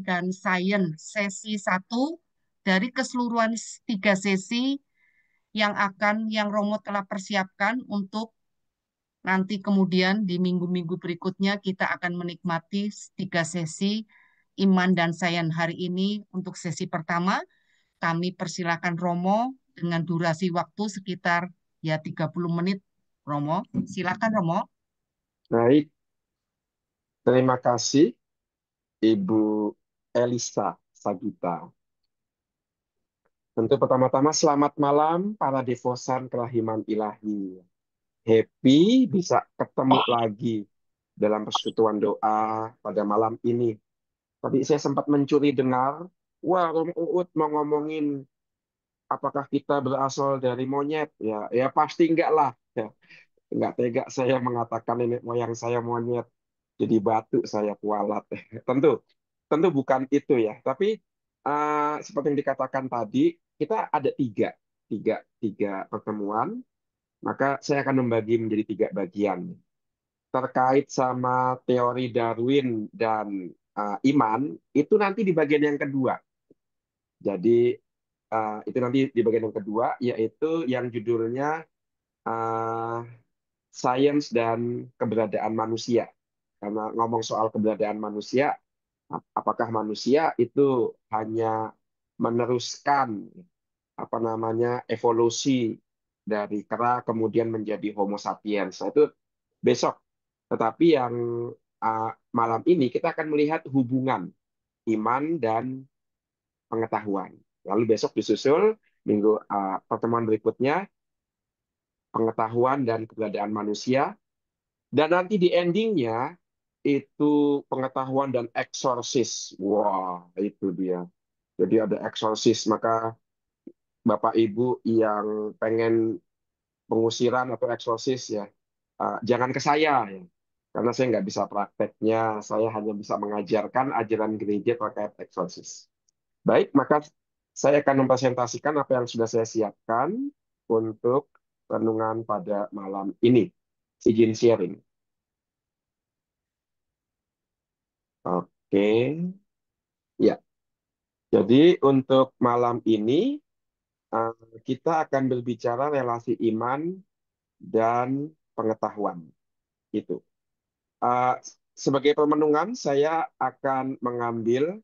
dan Sains sesi satu dari keseluruhan 3 sesi yang Romo telah persiapkan untuk nanti kemudian di minggu-minggu berikutnya kita akan menikmati 3 sesi iman dan sains. Hari ini untuk sesi pertama kami persilakan Romo dengan durasi waktu sekitar ya 30 menit. Romo, silakan Romo. Baik, terima kasih Ibu Elisa Sagita. Tentu pertama-tama selamat malam para devosan kerahiman ilahi. Happy bisa ketemu lagi dalam persekutuan doa pada malam ini. Tadi saya sempat mencuri dengar, wah Romo Uut mau ngomongin apakah kita berasal dari monyet. Ya, ya pasti enggak lah. Ya, enggak tega saya mengatakan nenek moyang saya monyet. Jadi batu saya kualat. Tentu, tentu bukan itu ya. Tapi seperti yang dikatakan tadi, kita ada tiga pertemuan. Maka saya akan membagi menjadi 3 bagian. Terkait sama teori Darwin dan iman, itu nanti di bagian yang kedua. Jadi itu nanti di bagian yang kedua, yaitu yang judulnya uh, Sains dan Keberadaan Manusia. Karena ngomong soal keberadaan manusia, apakah manusia itu hanya meneruskan apa namanya evolusi dari kera kemudian menjadi Homo sapiens. Nah, itu besok. Tetapi yang uh, malam ini kita akan melihat hubungan iman dan pengetahuan. Lalu besok disusul minggu pertemuan berikutnya pengetahuan dan keberadaan manusia. Dan nanti di endingnya itu pengetahuan dan eksorsis. Wah, itu dia. Jadi ada eksorsis, maka Bapak Ibu yang pengen pengusiran atau eksorsis ya, jangan ke saya ya. Karena saya nggak bisa prakteknya, saya hanya bisa mengajarkan ajaran gereja terkait eksorsis. Baik, maka saya akan mempresentasikan apa yang sudah saya siapkan untuk renungan pada malam ini. Izin sharing. Oke, ya. Jadi untuk malam ini eh, kita akan berbicara relasi iman dan pengetahuan. Itu. Eh, Sebagai pemenungan, saya akan mengambil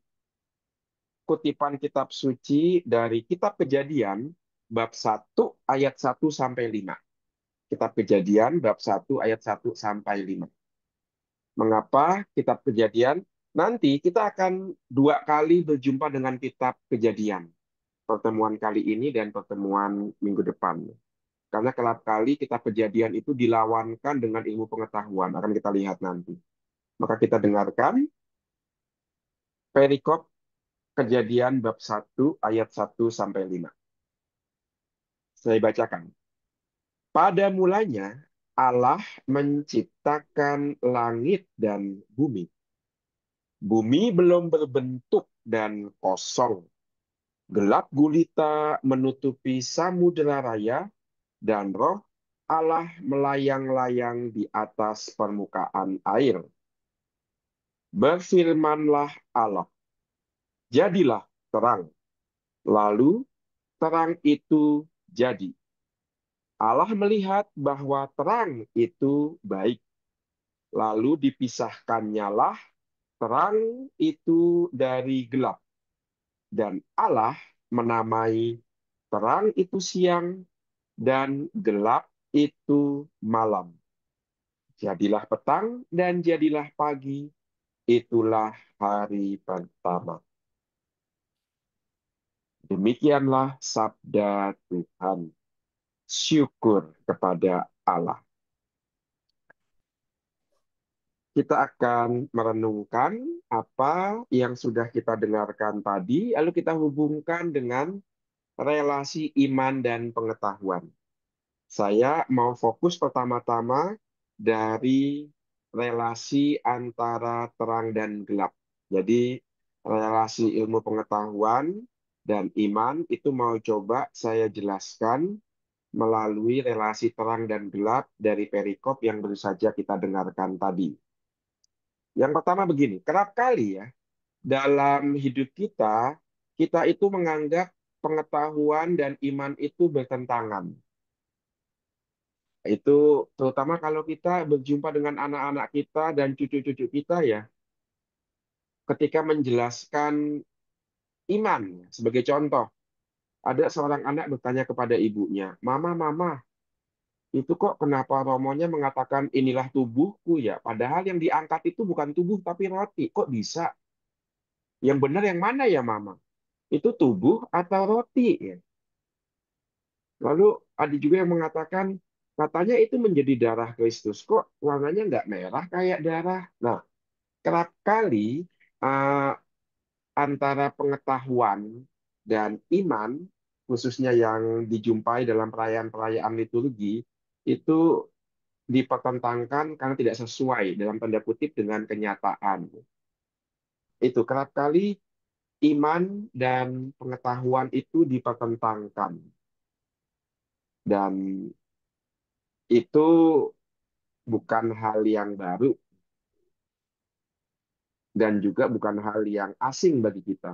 kutipan kitab suci dari Kitab Kejadian bab 1 ayat 1 sampai 5. Kitab Kejadian bab 1 ayat 1 sampai 5. Mengapa kitab Kejadian? Nanti kita akan 2 kali berjumpa dengan kitab Kejadian. Pertemuan kali ini dan pertemuan minggu depan. Karena kelak kali kitab Kejadian itu dilawankan dengan ilmu pengetahuan. Akan kita lihat nanti. Maka kita dengarkan perikop Kejadian bab 1 ayat 1 sampai 5. Saya bacakan. Pada mulanya Allah menciptakan langit dan bumi. Bumi belum berbentuk dan kosong. Gelap gulita menutupi samudera raya dan roh Allah melayang-layang di atas permukaan air. Berfirmanlah Allah, jadilah terang. Lalu terang itu jadi. Allah melihat bahwa terang itu baik. Lalu dipisahkannyalah terang itu dari gelap. Dan Allah menamai terang itu siang dan gelap itu malam. Jadilah petang dan jadilah pagi, itulah hari pertama. Demikianlah sabda Tuhan. Syukur kepada Allah. Kita akan merenungkan apa yang sudah kita dengarkan tadi, lalu kita hubungkan dengan relasi iman dan pengetahuan. Saya mau fokus pertama-tama dari relasi antara terang dan gelap. Jadi relasi ilmu pengetahuan dan iman itu mau coba saya jelaskan melalui relasi terang dan gelap dari perikop yang baru saja kita dengarkan tadi. Yang pertama begini, kerap kali ya dalam hidup kita, kita itu menganggap pengetahuan dan iman itu bertentangan. Itu terutama kalau kita berjumpa dengan anak-anak kita dan cucu-cucu kita ya, ketika menjelaskan iman. Sebagai contoh, ada seorang anak bertanya kepada ibunya, Mama, Mama, itu kok kenapa Romonya mengatakan inilah tubuhku ya? Padahal yang diangkat itu bukan tubuh tapi roti. Kok bisa? Yang benar yang mana ya, Mama? Itu tubuh atau roti ya? Lalu ada juga yang mengatakan katanya itu menjadi darah Kristus. Kok warnanya nggak merah kayak darah? Nah, kerap kali uh, antara pengetahuan dan iman, khususnya yang dijumpai dalam perayaan-perayaan liturgi, itu dipertentangkan karena tidak sesuai dalam tanda kutip dengan kenyataan. Itu kerap kali iman dan pengetahuan itu dipertentangkan. Dan itu bukan hal yang baru dan juga bukan hal yang asing bagi kita.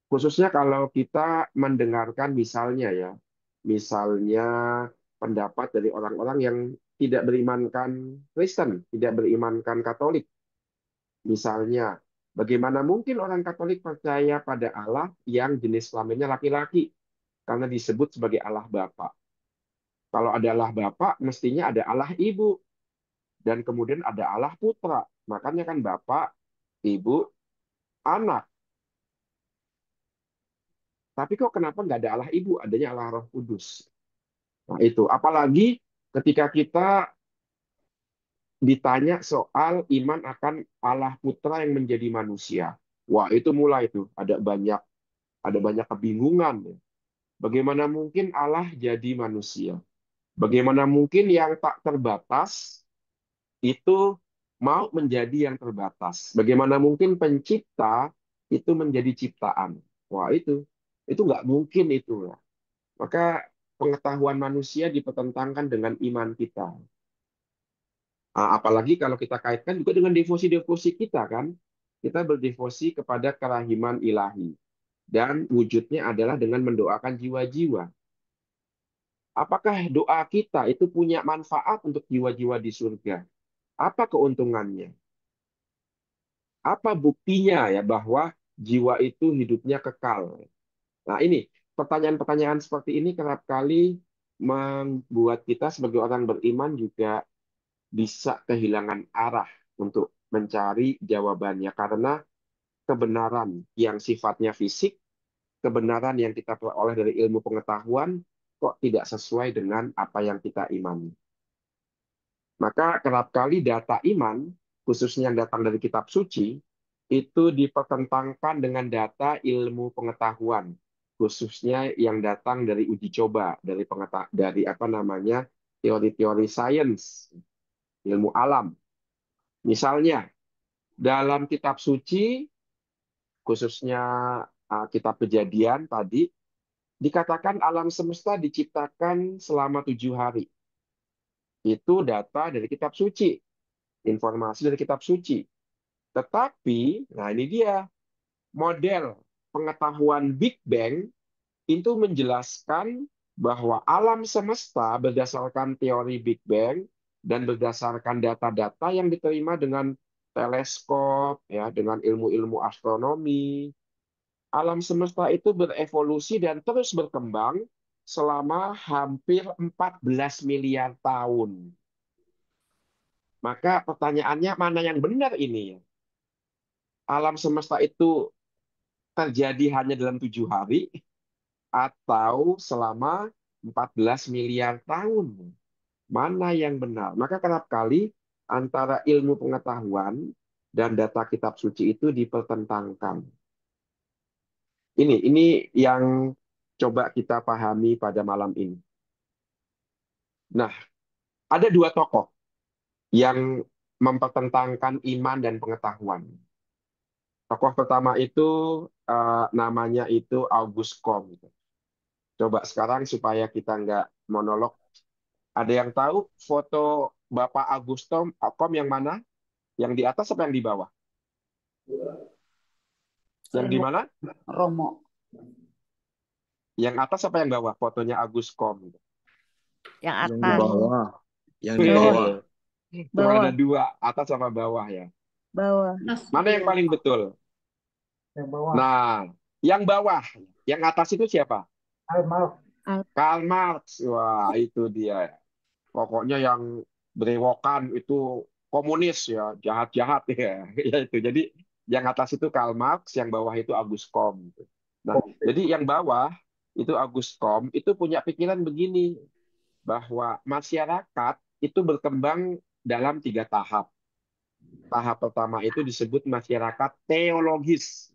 Khususnya kalau kita mendengarkan misalnya ya, misalnya pendapat dari orang-orang yang tidak berimankan Kristen, tidak berimankan Katolik. Misalnya, bagaimana mungkin orang Katolik percaya pada Allah yang jenis kelaminnya laki-laki karena disebut sebagai Allah Bapa. Kalau ada Allah Bapa, mestinya ada Allah Ibu dan kemudian ada Allah Putra. Makanya kan Bapak, Ibu, Anak. Tapi kok kenapa nggak ada Allah Ibu, adanya Allah Roh Kudus? Nah, itu. Apalagi ketika kita ditanya soal iman akan Allah Putra yang menjadi manusia. Wah, itu mulai tuh ada banyak kebingungan. Ya. Bagaimana mungkin Allah jadi manusia? Bagaimana mungkin yang tak terbatas itu mau menjadi yang terbatas? Bagaimana mungkin pencipta itu menjadi ciptaan? Wah, itu nggak mungkin itu. Ya. Maka pengetahuan manusia dipertentangkan dengan iman kita. Apalagi kalau kita kaitkan juga dengan devosi-devosi kita kan. Kita berdevosi kepada kerahiman ilahi. Dan wujudnya adalah dengan mendoakan jiwa-jiwa. Apakah doa kita itu punya manfaat untuk jiwa-jiwa di surga? Apa keuntungannya? Apa buktinya ya bahwa jiwa itu hidupnya kekal? Nah ini, pertanyaan-pertanyaan seperti ini kerap kali membuat kita sebagai orang beriman juga bisa kehilangan arah untuk mencari jawabannya karena kebenaran yang sifatnya fisik, kebenaran yang kita peroleh dari ilmu pengetahuan kok tidak sesuai dengan apa yang kita imani. Maka kerap kali data iman, khususnya yang datang dari kitab suci, itu dipertentangkan dengan data ilmu pengetahuan, khususnya yang datang dari uji coba, dari apa namanya teori-teori sains, ilmu alam. Misalnya, dalam kitab suci, khususnya kitab Kejadian tadi, dikatakan alam semesta diciptakan selama 7 hari. Itu data dari kitab suci, informasi dari kitab suci. Tetapi, nah ini dia, model pengetahuan Big Bang itu menjelaskan bahwa alam semesta berdasarkan teori Big Bang dan berdasarkan data-data yang diterima dengan teleskop, ya, dengan ilmu-ilmu astronomi, alam semesta itu berevolusi dan terus berkembang selama hampir 14 miliar tahun. Maka pertanyaannya mana yang benar ini ya? Alam semesta itu terjadi hanya dalam 7 hari atau selama 14 miliar tahun. Mana yang benar? Maka kerap kali antara ilmu pengetahuan dan data kitab suci itu dipertentangkan. Ini yang coba kita pahami pada malam ini. Nah, ada dua tokoh yang mempertentangkan iman dan pengetahuan. Tokoh pertama itu namanya itu August Comte. Coba sekarang supaya kita nggak monolog. Ada yang tahu foto Bapak Comte yang mana? Yang di atas apa yang di bawah? Yang di mana? Romo. Yang atas apa yang bawah? Fotonya Agus Kom. Yang Yang di atas. bawah. Yang di Bawah. bawah. Cuma ada Bawah. dua, atas sama bawah ya. Bawah. Mana yang paling betul? Yang bawah. Nah, yang bawah, yang atas itu siapa? Maaf. Karl Marx. Wah, itu dia. Pokoknya yang berewokan itu komunis ya, jahat-jahat ya. Ya itu. Jadi yang atas itu Karl Marx, yang bawah itu Agus Kom. Nah, jadi yang bawah itu Agus Kom itu punya pikiran begini, bahwa masyarakat itu berkembang dalam 3 tahap. Tahap pertama itu disebut masyarakat teologis.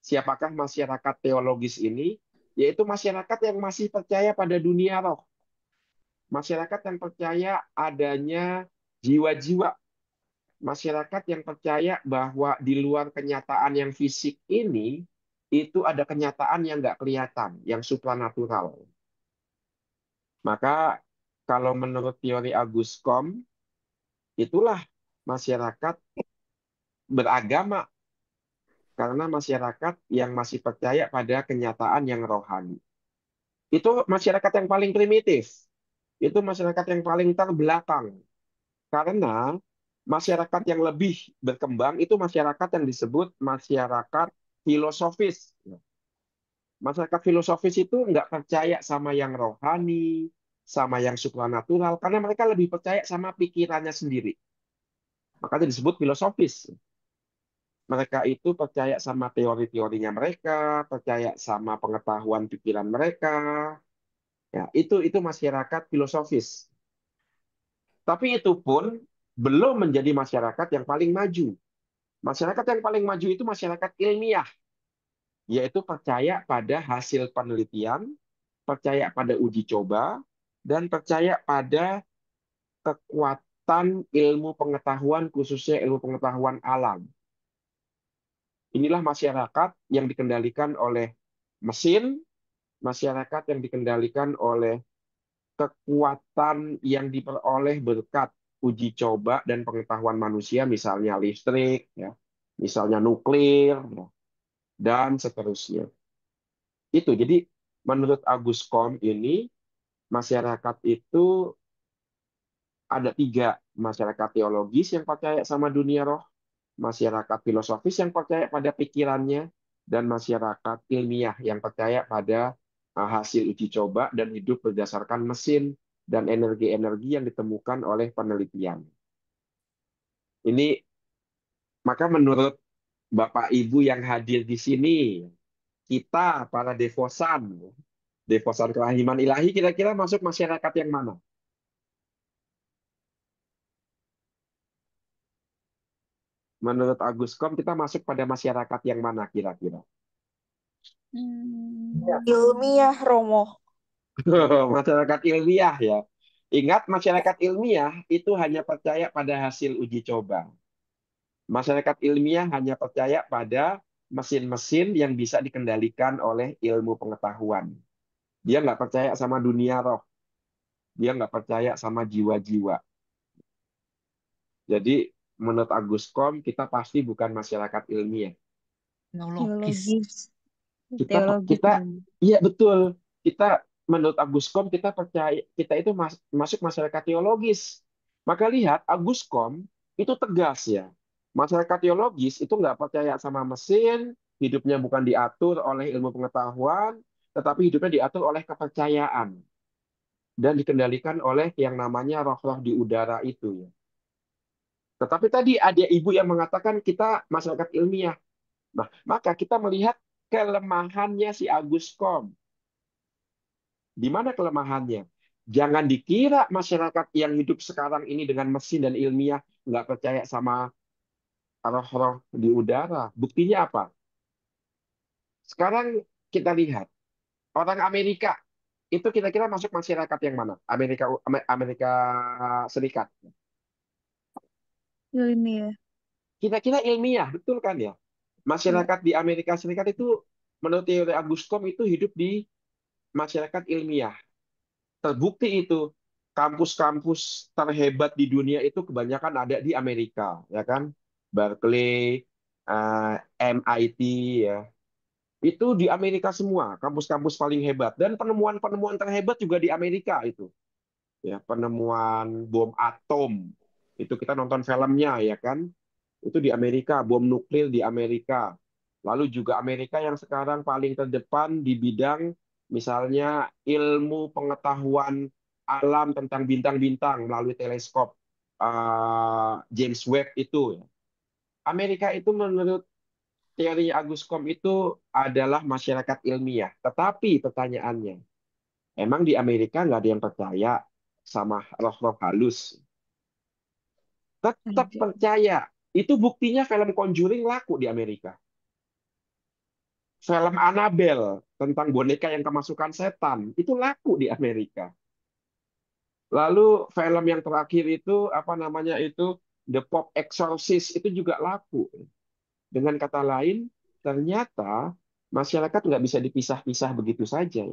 Siapakah masyarakat teologis ini? Yaitu masyarakat yang masih percaya pada dunia roh. Masyarakat yang percaya adanya jiwa-jiwa. Masyarakat yang percaya bahwa di luar kenyataan yang fisik ini, itu ada kenyataan yang nggak kelihatan, yang supranatural. Maka kalau menurut teori Agus Kom, itulah masyarakat beragama, karena masyarakat yang masih percaya pada kenyataan yang rohani. Itu masyarakat yang paling primitif. Itu masyarakat yang paling terbelakang. Karena masyarakat yang lebih berkembang itu masyarakat yang disebut masyarakat filosofis. Masyarakat filosofis itu nggak percaya sama yang rohani, sama yang supranatural, karena mereka lebih percaya sama pikirannya sendiri. Makanya disebut filosofis. Mereka itu percaya sama teori-teorinya mereka, percaya sama pengetahuan pikiran mereka. Ya, itu masyarakat filosofis. Tapi itu pun belum menjadi masyarakat yang paling maju. Masyarakat yang paling maju itu masyarakat ilmiah, yaitu percaya pada hasil penelitian, percaya pada uji coba, dan percaya pada kekuatan ilmu pengetahuan, khususnya ilmu pengetahuan alam. Inilah masyarakat yang dikendalikan oleh mesin, masyarakat yang dikendalikan oleh kekuatan yang diperoleh berkat uji coba dan pengetahuan manusia, misalnya listrik, ya, misalnya nuklir, ya, dan seterusnya. Itu jadi menurut Agus Kom ini masyarakat itu ada 3: masyarakat teologis yang percaya sama dunia roh, masyarakat filosofis yang percaya pada pikirannya, dan masyarakat ilmiah yang percaya pada hasil uji coba dan hidup berdasarkan mesin dan energi-energi yang ditemukan oleh penelitian. Ini maka menurut Bapak Ibu yang hadir di sini, kita para devosan, devosan kelahiman ilahi, kira-kira masuk masyarakat yang mana? Menurut Agus Kom, kita masuk pada masyarakat yang mana kira-kira? Ilmiah, Romo. Masyarakat ilmiah ya. Ingat, masyarakat ilmiah itu hanya percaya pada hasil uji coba. Masyarakat ilmiah hanya percaya pada mesin-mesin yang bisa dikendalikan oleh ilmu pengetahuan. Dia nggak percaya sama dunia roh. Dia nggak percaya sama jiwa-jiwa. Jadi menurut Agus Kom, kita pasti bukan masyarakat ilmiah. Teologis. Kita iya betul. Kita menurut Agus Kom, kita percaya kita itu masuk masyarakat teologis. Maka lihat, Agus Kom itu tegas ya. Masyarakat teologis itu nggak percaya sama mesin, hidupnya bukan diatur oleh ilmu pengetahuan, tetapi hidupnya diatur oleh kepercayaan dan dikendalikan oleh yang namanya roh-roh di udara itu ya. Tetapi tadi ada ibu yang mengatakan kita masyarakat ilmiah. Nah, maka kita melihat kelemahannya si Agus Kom. Di mana kelemahannya? Jangan dikira masyarakat yang hidup sekarang ini dengan mesin dan ilmiah nggak percaya sama roh-roh di udara. Buktinya apa? Sekarang kita lihat orang Amerika itu kira-kira masuk masyarakat yang mana? Amerika Serikat. Ilmiah. Kira-kira ilmiah, betul kan ya? Masyarakat di Amerika Serikat itu menurut teori Agus Kom itu hidup di masyarakat ilmiah. Terbukti itu kampus-kampus terhebat di dunia itu kebanyakan ada di Amerika, ya kan? Berkeley, eh, MIT ya. Itu di Amerika semua, kampus-kampus paling hebat. Dan penemuan-penemuan terhebat juga di Amerika itu. Ya, penemuan bom atom. Itu kita nonton filmnya ya kan. Itu di Amerika, bom nuklir di Amerika. Lalu juga Amerika yang sekarang paling terdepan di bidang misalnya ilmu pengetahuan alam tentang bintang-bintang melalui teleskop James Webb itu. Amerika itu menurut teori Agus Comte itu adalah masyarakat ilmiah. Tetapi pertanyaannya, emang di Amerika nggak ada yang percaya sama roh-roh halus? Tetap Tidak. percaya. Itu buktinya film Conjuring laku di Amerika. Film Annabelle tentang boneka yang kemasukan setan itu laku di Amerika. Lalu film yang terakhir itu apa namanya itu The Pop Exorcist itu juga laku. Dengan kata lain, ternyata masyarakat nggak bisa dipisah-pisah begitu saja.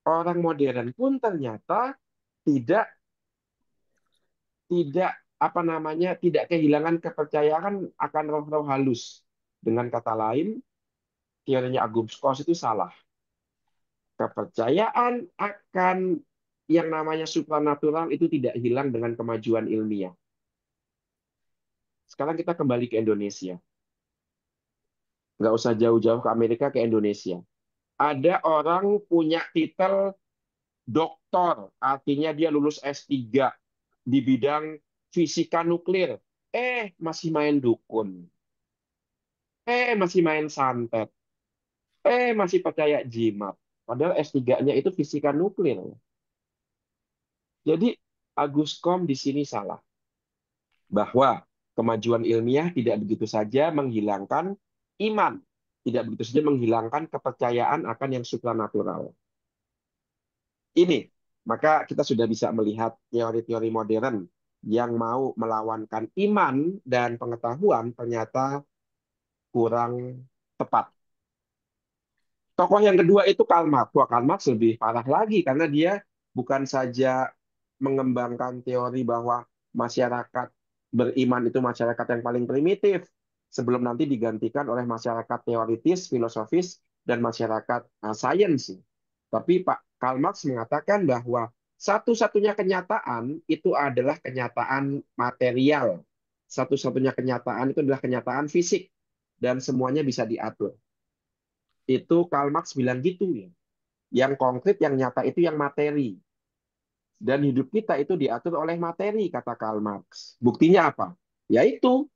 Orang modern pun ternyata tidak tidak apa namanya tidak kehilangan kepercayaan akan roh-roh halus. Dengan kata lain, teorinya Agus Kos itu salah. Kepercayaan akan yang namanya supranatural itu tidak hilang dengan kemajuan ilmiah. Sekarang kita kembali ke Indonesia. Nggak usah jauh-jauh ke Amerika, ke Indonesia. Ada orang punya titel doktor, artinya dia lulus S3 di bidang fisika nuklir. Masih main dukun. Masih main santet. Masih percaya jimat. Padahal S3-nya itu fisika nuklir. Jadi Agus Kom di sini salah. Bahwa kemajuan ilmiah tidak begitu saja menghilangkan iman. Tidak begitu saja menghilangkan kepercayaan akan yang supranatural. Ini, maka kita sudah bisa melihat teori-teori modern yang mau melawankan iman dan pengetahuan ternyata kurang tepat. Tokoh yang kedua itu Karl Marx. Wah, Karl Marx lebih parah lagi karena dia bukan saja mengembangkan teori bahwa masyarakat beriman itu masyarakat yang paling primitif sebelum nanti digantikan oleh masyarakat teoritis, filosofis, dan masyarakat sains. Tapi Pak Karl Marx mengatakan bahwa satu-satunya kenyataan itu adalah kenyataan material. Satu-satunya kenyataan itu adalah kenyataan fisik dan semuanya bisa diatur. Itu Karl Marx bilang gitu ya. Yang konkret, yang nyata itu yang materi. Dan hidup kita itu diatur oleh materi, kata Karl Marx. Buktinya apa? Yaitu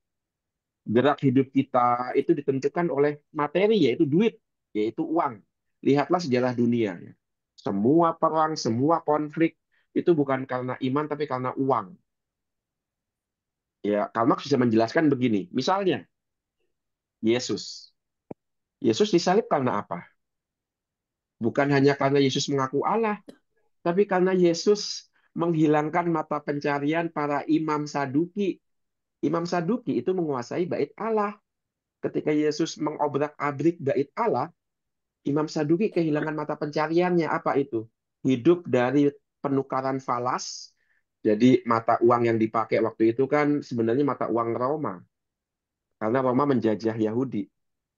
gerak hidup kita itu ditentukan oleh materi, yaitu duit, yaitu uang. Lihatlah sejarah dunia. Ya. Semua perang, semua konflik itu bukan karena iman, tapi karena uang. Ya, Karl Marx bisa menjelaskan begini. Misalnya, Yesus. Yesus disalib karena apa? Bukan hanya karena Yesus mengaku Allah, tapi karena Yesus menghilangkan mata pencarian para imam Saduki. Imam Saduki itu menguasai bait Allah. Ketika Yesus mengobrak-abrik bait Allah, Imam Saduki kehilangan mata pencariannya. Apa itu? Hidup dari penukaran falas. Jadi mata uang yang dipakai waktu itu kan sebenarnya mata uang Roma. Karena Roma menjajah Yahudi.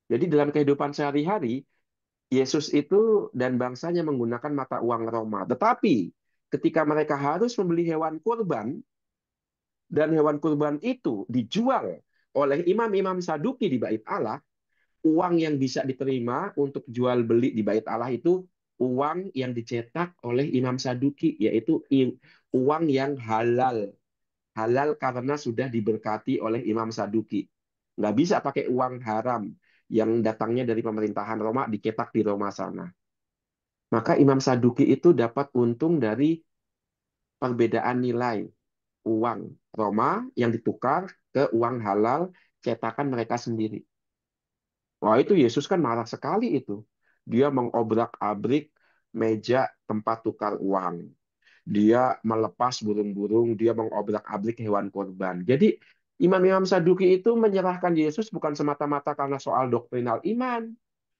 Jadi dalam kehidupan sehari-hari, Yesus itu dan bangsanya menggunakan mata uang Roma. Tetapi ketika mereka harus membeli hewan kurban, dan hewan kurban itu dijual oleh imam-imam Saduki di bait Allah, uang yang bisa diterima untuk jual beli di bait Allah itu uang yang dicetak oleh imam Saduki, yaitu uang yang halal. Halal karena sudah diberkati oleh imam Saduki. Nggak bisa pakai uang haram yang datangnya dari pemerintahan Roma, dicetak di Roma sana. Maka imam Saduki itu dapat untung dari perbedaan nilai uang Roma yang ditukar ke uang halal cetakan mereka sendiri. Wah, itu Yesus kan marah sekali itu. Dia mengobrak-abrik meja tempat tukar uang. Dia melepas burung-burung, dia mengobrak-abrik hewan kurban. Jadi imam-imam Saduki itu menyerahkan Yesus bukan semata-mata karena soal doktrinal iman,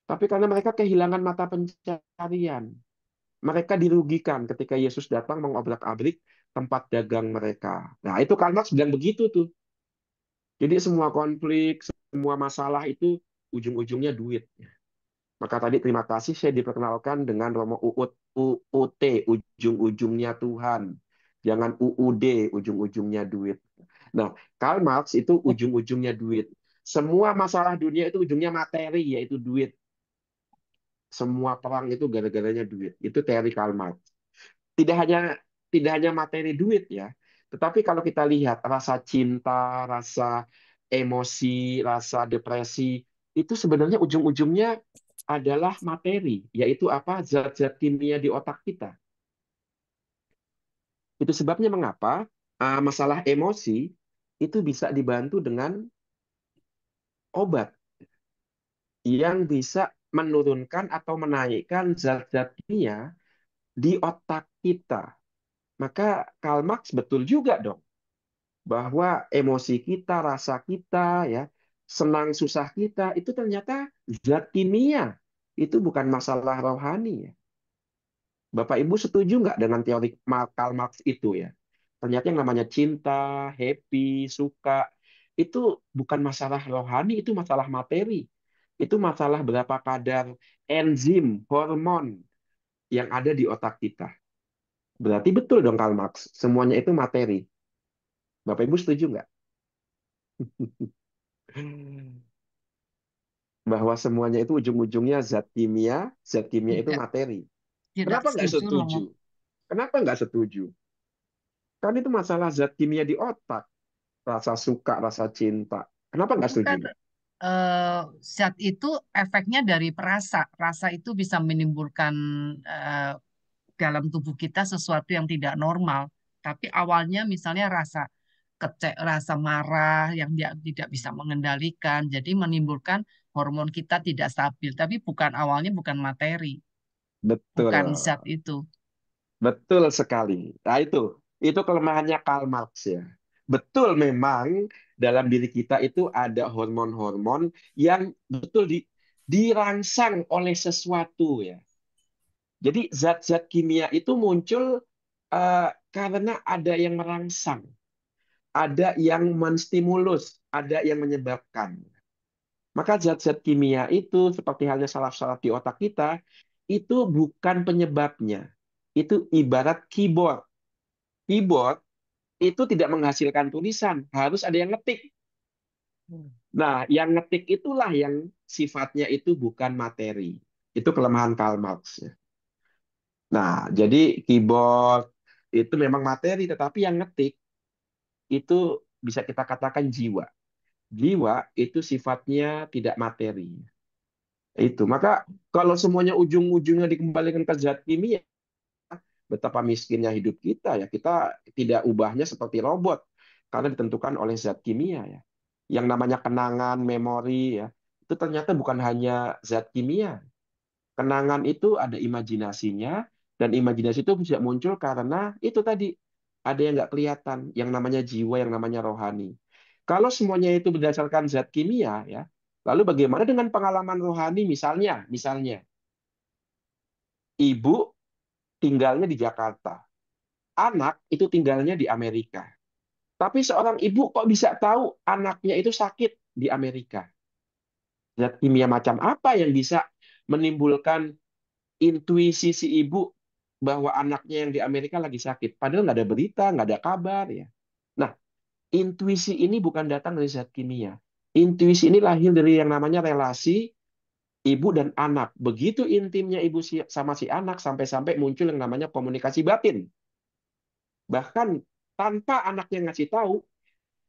tapi karena mereka kehilangan mata pencarian. Mereka dirugikan ketika Yesus datang mengobrak-abrik tempat dagang mereka. Nah, itu Karl Marx bilang begitu tuh. Jadi semua konflik, semua masalah itu ujung-ujungnya duit. Maka tadi terima kasih saya diperkenalkan dengan Romo Uut, UUT, ujung-ujungnya Tuhan. Jangan UUD, ujung-ujungnya duit. Nah, Karl Marx itu ujung-ujungnya duit. Semua masalah dunia itu ujungnya materi, yaitu duit. Semua perang itu gara-garanya duit. Itu teori Karl Marx. Tidak hanya tidak hanya materi duit ya, tetapi kalau kita lihat rasa cinta, rasa emosi, rasa depresi itu sebenarnya ujung-ujungnya adalah materi, yaitu apa? Zat-zat kimia di otak kita. Itu sebabnya mengapa masalah emosi itu bisa dibantu dengan obat yang bisa menurunkan atau menaikkan zat-zat kimia di otak kita. Maka Karl Marx betul juga dong bahwa emosi kita, rasa kita, ya, senang susah kita itu ternyata zat kimia. Itu bukan masalah rohani ya. Bapak Ibu setuju nggak dengan teori Karl Marx itu ya? Ternyata yang namanya cinta, happy, suka itu bukan masalah rohani, itu masalah materi. Itu masalah berapa kadar enzim, hormon yang ada di otak kita. Berarti betul dong Karl Marx, semuanya itu materi. Bapak Ibu setuju nggak? Bahwa semuanya itu ujung-ujungnya zat kimia itu Tidak, materi. tidak Kenapa nggak setuju, Romo. setuju? Kenapa nggak setuju? Kan itu masalah zat kimia di otak, rasa suka, rasa cinta. Kenapa nggak Itu setuju? kan eh, zat itu efeknya dari perasa. Rasa itu bisa menimbulkan eh, dalam tubuh kita sesuatu yang tidak normal. Tapi awalnya misalnya rasa rasa marah yang dia tidak bisa mengendalikan, jadi menimbulkan hormon kita tidak stabil. Tapi bukan awalnya bukan materi, Betul, bukan zat itu. betul sekali. Nah itu kelemahannya Karl Marx ya. Betul memang dalam diri kita itu ada hormon-hormon yang betul dirangsang oleh sesuatu ya. Jadi zat-zat kimia itu muncul karena ada yang merangsang, ada yang menstimulus, ada yang menyebabkan. Maka zat-zat kimia itu seperti halnya saraf-saraf di otak kita itu bukan penyebabnya. Itu ibarat keyboard. Keyboard itu tidak menghasilkan tulisan, harus ada yang ngetik. Nah, yang ngetik itulah yang sifatnya itu bukan materi. Itu kelemahan Karl Marx ya. Nah, jadi keyboard itu memang materi, tetapi yang ngetik itu bisa kita katakan jiwa. Jiwa itu sifatnya tidak materi. Itu. Maka kalau semuanya ujung-ujungnya dikembalikan ke zat kimia, betapa miskinnya hidup kita ya. Kita tidak ubahnya seperti robot karena ditentukan oleh zat kimia ya. Yang namanya kenangan, memori ya, itu ternyata bukan hanya zat kimia. Kenangan itu ada imajinasinya, dan imajinasi itu bisa muncul karena itu tadi ada yang nggak kelihatan, yang namanya jiwa, yang namanya rohani. Kalau semuanya itu berdasarkan zat kimia, ya, lalu bagaimana dengan pengalaman rohani? Misalnya, ibu tinggalnya di Jakarta, anak itu tinggalnya di Amerika. Tapi seorang ibu kok bisa tahu anaknya itu sakit di Amerika? Zat kimia macam apa yang bisa menimbulkan intuisi si ibu bahwa anaknya yang di Amerika lagi sakit? Padahal nggak ada berita, nggak ada kabar ya. Nah, intuisi ini bukan datang dari zat kimia. Intuisi ini lahir dari yang namanya relasi ibu dan anak. Begitu intimnya ibu sama si anak sampai-sampai muncul yang namanya komunikasi batin. Bahkan tanpa anaknya ngasih tahu,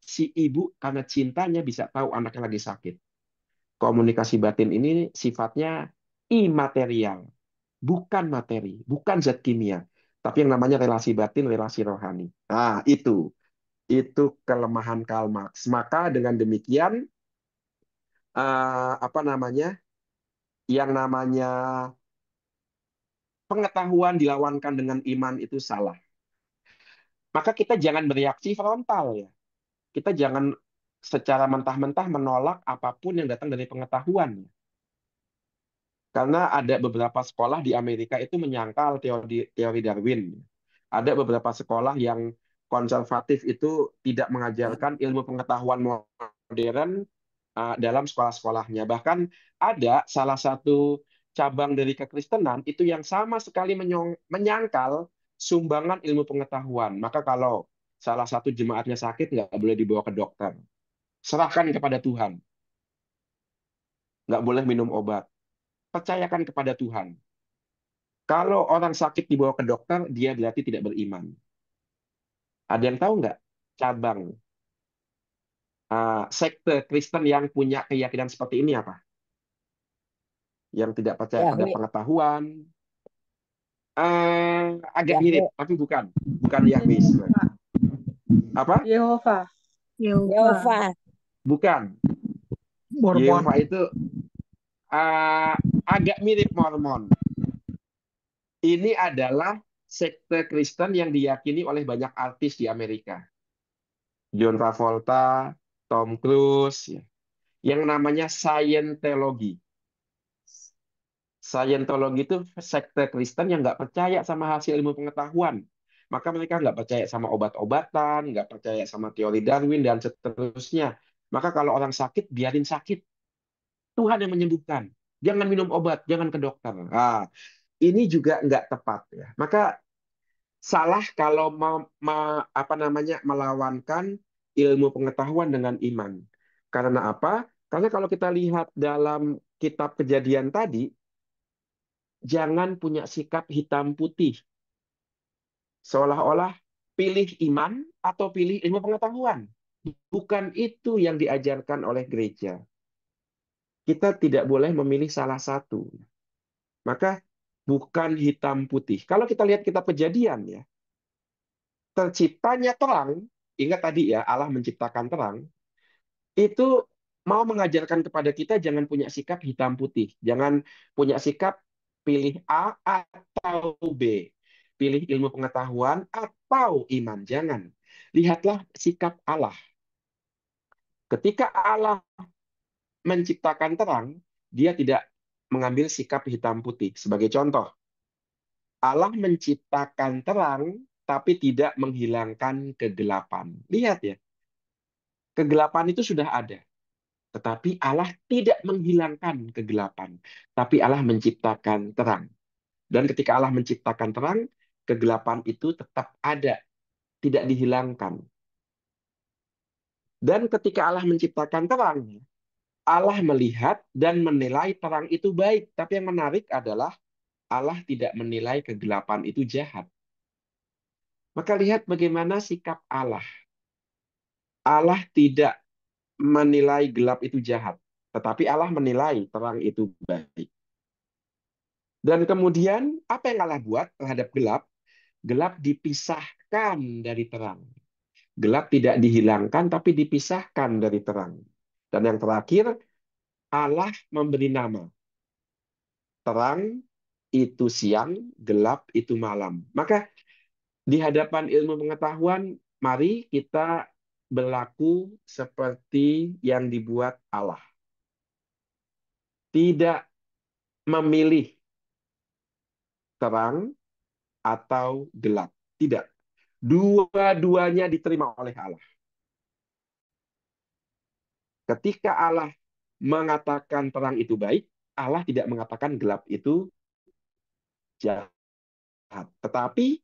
si ibu karena cintanya bisa tahu anaknya lagi sakit. Komunikasi batin ini sifatnya imaterial, bukan materi, bukan zat kimia, tapi yang namanya relasi batin, relasi rohani. Nah, itu kelemahan Karl Marx. Maka dengan demikian apa namanya? Yang namanya pengetahuan dilawankan dengan iman itu salah. Maka kita jangan bereaksi frontal ya. Kita jangan secara mentah-mentah menolak apapun yang datang dari pengetahuan. Karena ada beberapa sekolah di Amerika itu menyangkal teori Darwin. Ada beberapa sekolah yang konservatif itu tidak mengajarkan ilmu pengetahuan modern dalam sekolah-sekolahnya. Bahkan ada salah satu cabang dari kekristenan itu yang sama sekali menyangkal sumbangan ilmu pengetahuan. Maka kalau salah satu jemaatnya sakit, nggak boleh dibawa ke dokter. Serahkan kepada Tuhan. Nggak boleh minum obat. Percayakan kepada Tuhan. Kalau orang sakit dibawa ke dokter, dia berarti tidak beriman. Ada yang tahu nggak cabang sekte Kristen yang punya keyakinan seperti ini apa? Yang tidak percaya pada Yahweh. pengetahuan, agak mirip, Yahweh. tapi bukan Yahweh sebenarnya. Apa? Yehova. Yehova. Bukan. Mormon. Yehova itu agak mirip Mormon. Ini adalah sekte Kristen yang diyakini oleh banyak artis di Amerika. John Travolta, Tom Cruise, ya. Yang namanya Scientology. Scientology itu sekte Kristen yang nggak percaya sama hasil ilmu pengetahuan. Maka mereka nggak percaya sama obat-obatan, nggak percaya sama teori Darwin, dan seterusnya. Maka kalau orang sakit, biarin sakit. Tuhan yang menyembuhkan. Jangan minum obat, jangan ke dokter. Nah, ini juga nggak tepat, ya. Maka salah kalau melawankan ilmu pengetahuan dengan iman. Karena apa? Karena kalau kita lihat dalam kitab Kejadian tadi, jangan punya sikap hitam putih. Seolah-olah pilih iman atau pilih ilmu pengetahuan. Bukan itu yang diajarkan oleh gereja. Kita tidak boleh memilih salah satu. Maka bukan hitam putih. Kalau kita lihat kitab Kejadian, ya, terciptanya terang, ingat tadi ya, Allah menciptakan terang, itu mau mengajarkan kepada kita jangan punya sikap hitam putih. Jangan punya sikap pilih A atau B. Pilih ilmu pengetahuan atau iman. Jangan. Lihatlah sikap Allah. Ketika Allah menciptakan terang, dia tidak mengambil sikap hitam putih. Sebagai contoh, Allah menciptakan terang, tapi tidak menghilangkan kegelapan. Lihat ya, kegelapan itu sudah ada. Tetapi Allah tidak menghilangkan kegelapan. Tapi Allah menciptakan terang. Dan ketika Allah menciptakan terang, kegelapan itu tetap ada. Tidak dihilangkan. Dan ketika Allah menciptakan terang, Allah melihat dan menilai terang itu baik. Tapi yang menarik adalah Allah tidak menilai kegelapan itu jahat. Maka lihat bagaimana sikap Allah. Allah tidak menilai gelap itu jahat. Tetapi Allah menilai terang itu baik. Dan kemudian apa yang Allah buat terhadap gelap? Gelap dipisahkan dari terang. Gelap tidak dihilangkan, tapi dipisahkan dari terang. Dan yang terakhir, Allah memberi nama. Terang itu siang, gelap itu malam. Maka di hadapan ilmu pengetahuan, mari kita berlaku seperti yang dibuat Allah. Tidak memilih terang atau gelap. Tidak. Dua-duanya diterima oleh Allah. Ketika Allah mengatakan terang itu baik, Allah tidak mengatakan gelap itu jahat. Tetapi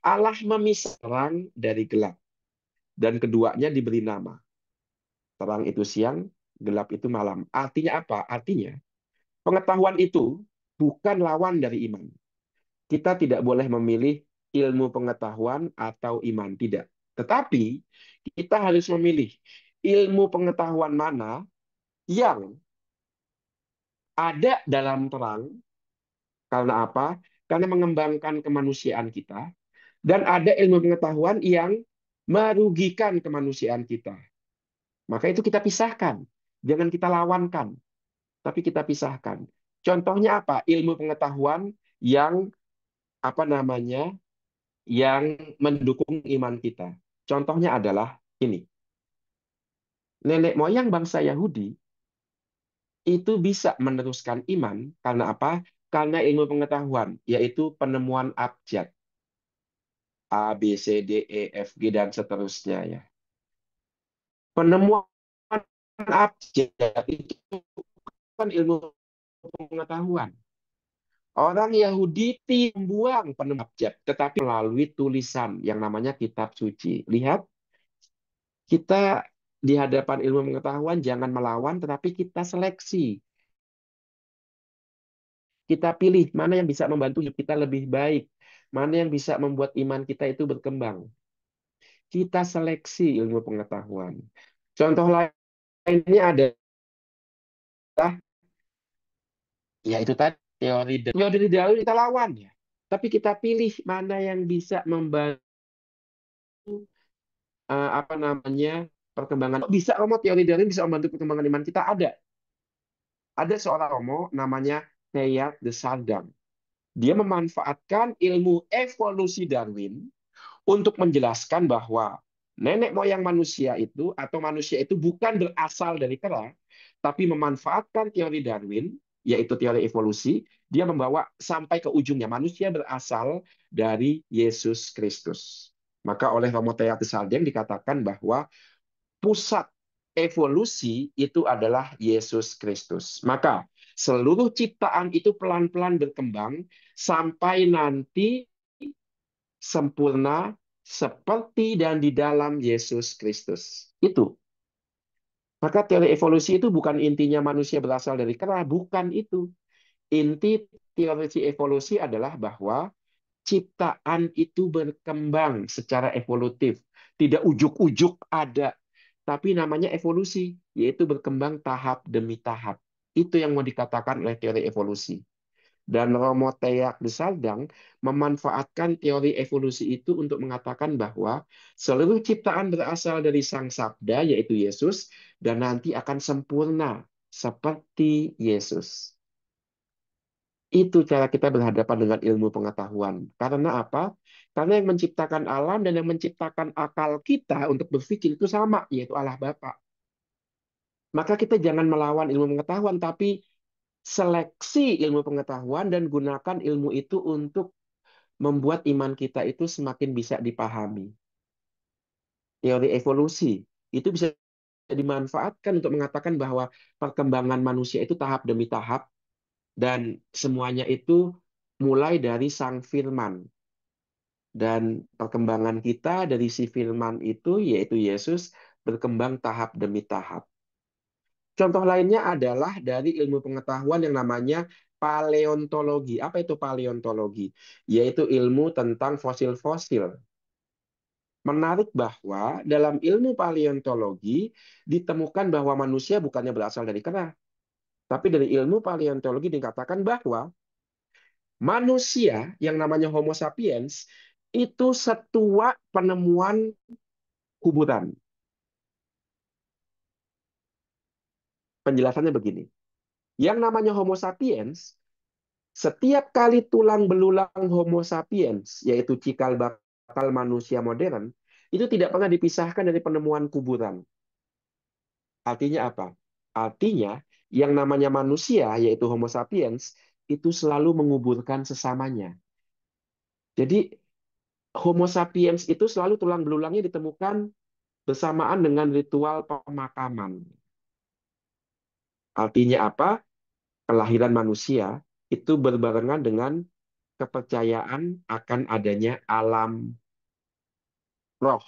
Allah memisah terang dari gelap. Dan keduanya diberi nama. Terang itu siang, gelap itu malam. Artinya apa? Artinya pengetahuan itu bukan lawan dari iman. Kita tidak boleh memilih ilmu pengetahuan atau iman. Tidak. Tetapi kita harus memilih ilmu pengetahuan mana yang ada dalam terang. Karena apa? Karena mengembangkan kemanusiaan kita. Dan ada ilmu pengetahuan yang merugikan kemanusiaan kita. Maka itu kita pisahkan. Jangan kita lawankan. Tapi kita pisahkan. Contohnya apa? Ilmu pengetahuan yang apa namanya? Yang mendukung iman kita. Contohnya adalah ini. Nenek moyang bangsa Yahudi itu bisa meneruskan iman karena apa? Karena ilmu pengetahuan, yaitu penemuan abjad. A, B, C, D, E, F, G, dan seterusnya, ya. Penemuan abjad itu kan ilmu pengetahuan. Orang Yahudi membuang penemu abjad, tetapi melalui tulisan yang namanya kitab suci. Lihat, kita di hadapan ilmu pengetahuan jangan melawan, tetapi kita seleksi. Kita pilih mana yang bisa membantu hidup kita lebih baik, mana yang bisa membuat iman kita itu berkembang. Kita seleksi ilmu pengetahuan. Contoh lainnya adalah, ya itu tadi, teori Darwin kita lawan ya. Tapi kita pilih mana yang bisa membantu apa namanya perkembangan. Bisa Romo, teori Darwin bisa membantu perkembangan iman kita? Ada seorang Romo namanya Teilhard de Chardin. Dia memanfaatkan ilmu evolusi Darwin untuk menjelaskan bahwa nenek moyang manusia itu atau manusia itu bukan berasal dari kera, tapi memanfaatkan teori Darwin, yaitu teori evolusi, dia membawa sampai ke ujungnya manusia berasal dari Yesus Kristus. Maka oleh Romo Teilhard de Chardin dikatakan bahwa pusat evolusi itu adalah Yesus Kristus. Maka seluruh ciptaan itu pelan-pelan berkembang sampai nanti sempurna seperti dan di dalam Yesus Kristus. Itu. Maka teori evolusi itu bukan intinya manusia berasal dari kera, bukan itu. Inti teori evolusi adalah bahwa ciptaan itu berkembang secara evolutif. Tidak ujuk-ujuk ada. Tapi namanya evolusi, yaitu berkembang tahap demi tahap. Itu yang mau dikatakan oleh teori evolusi. Dan Romo Teilhard de Chardin memanfaatkan teori evolusi itu untuk mengatakan bahwa seluruh ciptaan berasal dari Sang Sabda, yaitu Yesus, dan nanti akan sempurna seperti Yesus. Itu cara kita berhadapan dengan ilmu pengetahuan. Karena apa? Karena yang menciptakan alam dan yang menciptakan akal kita untuk berpikir itu sama, yaitu Allah Bapa. Maka kita jangan melawan ilmu pengetahuan, tapi seleksi ilmu pengetahuan dan gunakan ilmu itu untuk membuat iman kita itu semakin bisa dipahami. Teori evolusi itu bisa dimanfaatkan untuk mengatakan bahwa perkembangan manusia itu tahap demi tahap dan semuanya itu mulai dari Sang Firman. Dan perkembangan kita dari si Firman itu, yaitu Yesus, berkembang tahap demi tahap. Contoh lainnya adalah dari ilmu pengetahuan yang namanya paleontologi. Apa itu paleontologi? Yaitu ilmu tentang fosil-fosil. Menarik bahwa dalam ilmu paleontologi ditemukan bahwa manusia bukannya berasal dari kera. Tapi dari ilmu paleontologi dikatakan bahwa manusia yang namanya Homo sapiens itu setua penemuan kuburan. Penjelasannya begini. Yang namanya Homo sapiens, setiap kali tulang belulang Homo sapiens, yaitu cikal bakal manusia modern, itu tidak pernah dipisahkan dari penemuan kuburan. Artinya apa? Artinya, yang namanya manusia, yaitu Homo sapiens, itu selalu menguburkan sesamanya. Jadi, Homo sapiens itu selalu tulang belulangnya ditemukan bersamaan dengan ritual pemakaman. Artinya apa? Kelahiran manusia itu berbarengan dengan kepercayaan akan adanya alam roh.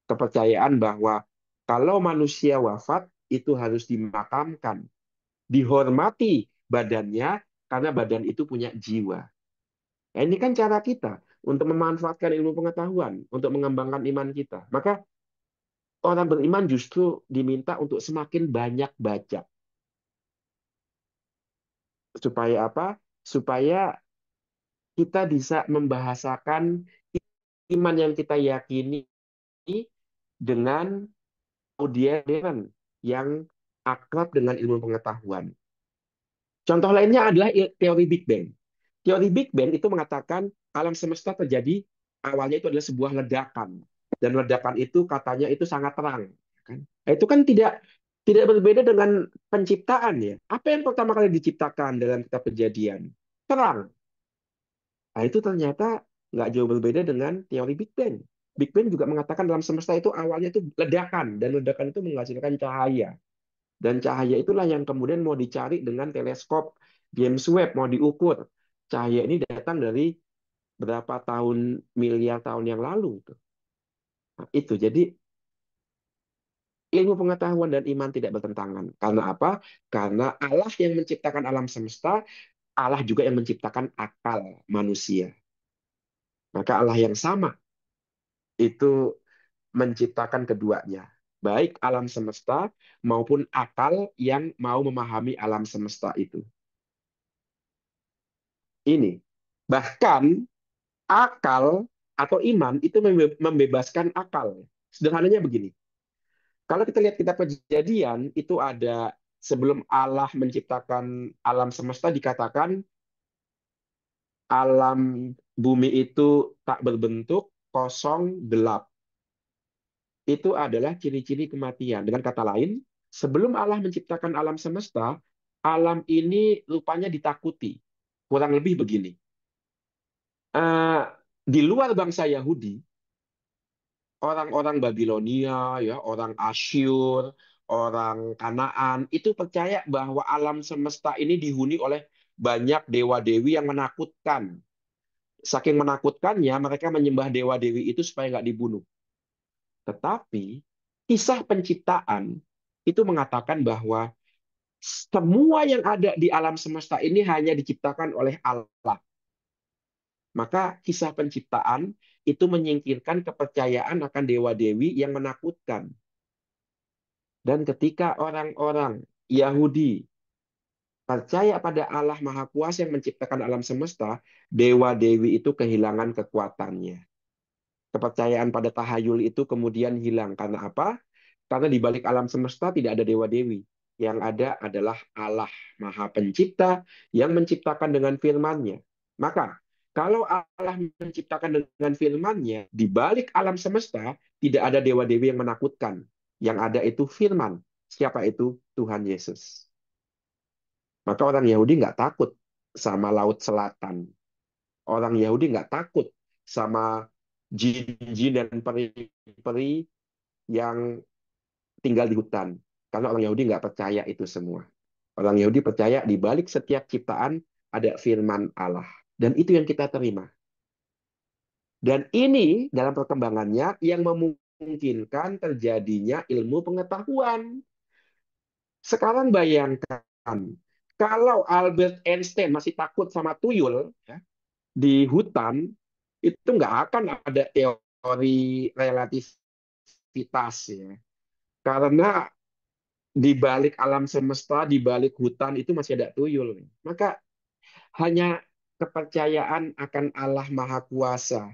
Kepercayaan bahwa kalau manusia wafat, itu harus dimakamkan. Dihormati badannya, karena badan itu punya jiwa. Nah, ini kan cara kita untuk memanfaatkan ilmu pengetahuan, untuk mengembangkan iman kita. Maka orang beriman justru diminta untuk semakin banyak baca. Supaya apa? Supaya kita bisa membahasakan iman yang kita yakini dengan audiens yang akrab dengan ilmu pengetahuan. Contoh lainnya adalah teori Big Bang. Teori Big Bang itu mengatakan alam semesta terjadi awalnya itu adalah sebuah ledakan, dan ledakan itu katanya itu sangat terang. Nah, itu kan tidak berbeda dengan penciptaan ya. Apa yang pertama kali diciptakan dalam kitab Kejadian? Terang. Nah, itu ternyata nggak jauh berbeda dengan teori Big Bang. Big Bang juga mengatakan dalam semesta itu awalnya itu ledakan, dan ledakan itu menghasilkan cahaya. Dan cahaya itulah yang kemudian mau dicari dengan teleskop James Webb, mau diukur. Cahaya ini datang dari berapa tahun, miliar tahun yang lalu. Nah, itu jadi ilmu pengetahuan dan iman tidak bertentangan. Karena apa? Karena Allah yang menciptakan alam semesta, Allah juga yang menciptakan akal manusia. Maka Allah yang sama itu menciptakan keduanya. Baik alam semesta maupun akal yang mau memahami alam semesta itu. Ini. Bahkan akal atau iman itu membebaskan akal. Sederhananya begini. Kalau kita lihat kitab Kejadian, itu ada sebelum Allah menciptakan alam semesta dikatakan alam bumi itu tak berbentuk, kosong, gelap. Itu adalah ciri-ciri kematian. Dengan kata lain, sebelum Allah menciptakan alam semesta, alam ini rupanya ditakuti. Kurang lebih begini. Eh, di luar bangsa Yahudi, orang-orang Babilonia, ya, orang Asyur, orang Kanaan, itu percaya bahwa alam semesta ini dihuni oleh banyak dewa-dewi yang menakutkan. Saking menakutkannya, mereka menyembah dewa-dewi itu supaya nggak dibunuh. Tetapi kisah penciptaan itu mengatakan bahwa semua yang ada di alam semesta ini hanya diciptakan oleh Allah. Maka kisah penciptaan itu menyingkirkan kepercayaan akan dewa-dewi yang menakutkan. Dan ketika orang-orang Yahudi percaya pada Allah Maha Kuasa yang menciptakan alam semesta, dewa-dewi itu kehilangan kekuatannya. Kepercayaan pada tahayul itu kemudian hilang. Karena apa? Karena di balik alam semesta tidak ada dewa-dewi. Yang ada adalah Allah Maha Pencipta yang menciptakan dengan firman-Nya. Maka, kalau Allah menciptakan dengan firman-Nya, di balik alam semesta tidak ada dewa-dewi yang menakutkan. Yang ada itu firman. Siapa itu? Tuhan Yesus. Maka orang Yahudi nggak takut sama Laut Selatan. Orang Yahudi nggak takut sama jin-jin dan peri-peri yang tinggal di hutan. Karena orang Yahudi nggak percaya itu semua. Orang Yahudi percaya di balik setiap ciptaan ada firman Allah. Dan itu yang kita terima. Dan ini dalam perkembangannya yang memungkinkan terjadinya ilmu pengetahuan. Sekarang bayangkan, kalau Albert Einstein masih takut sama tuyul ya, di hutan, itu nggak akan ada teori relativitas ya. Karena di balik alam semesta, di balik hutan itu masih ada tuyul. Maka hanya kepercayaan akan Allah Maha Kuasa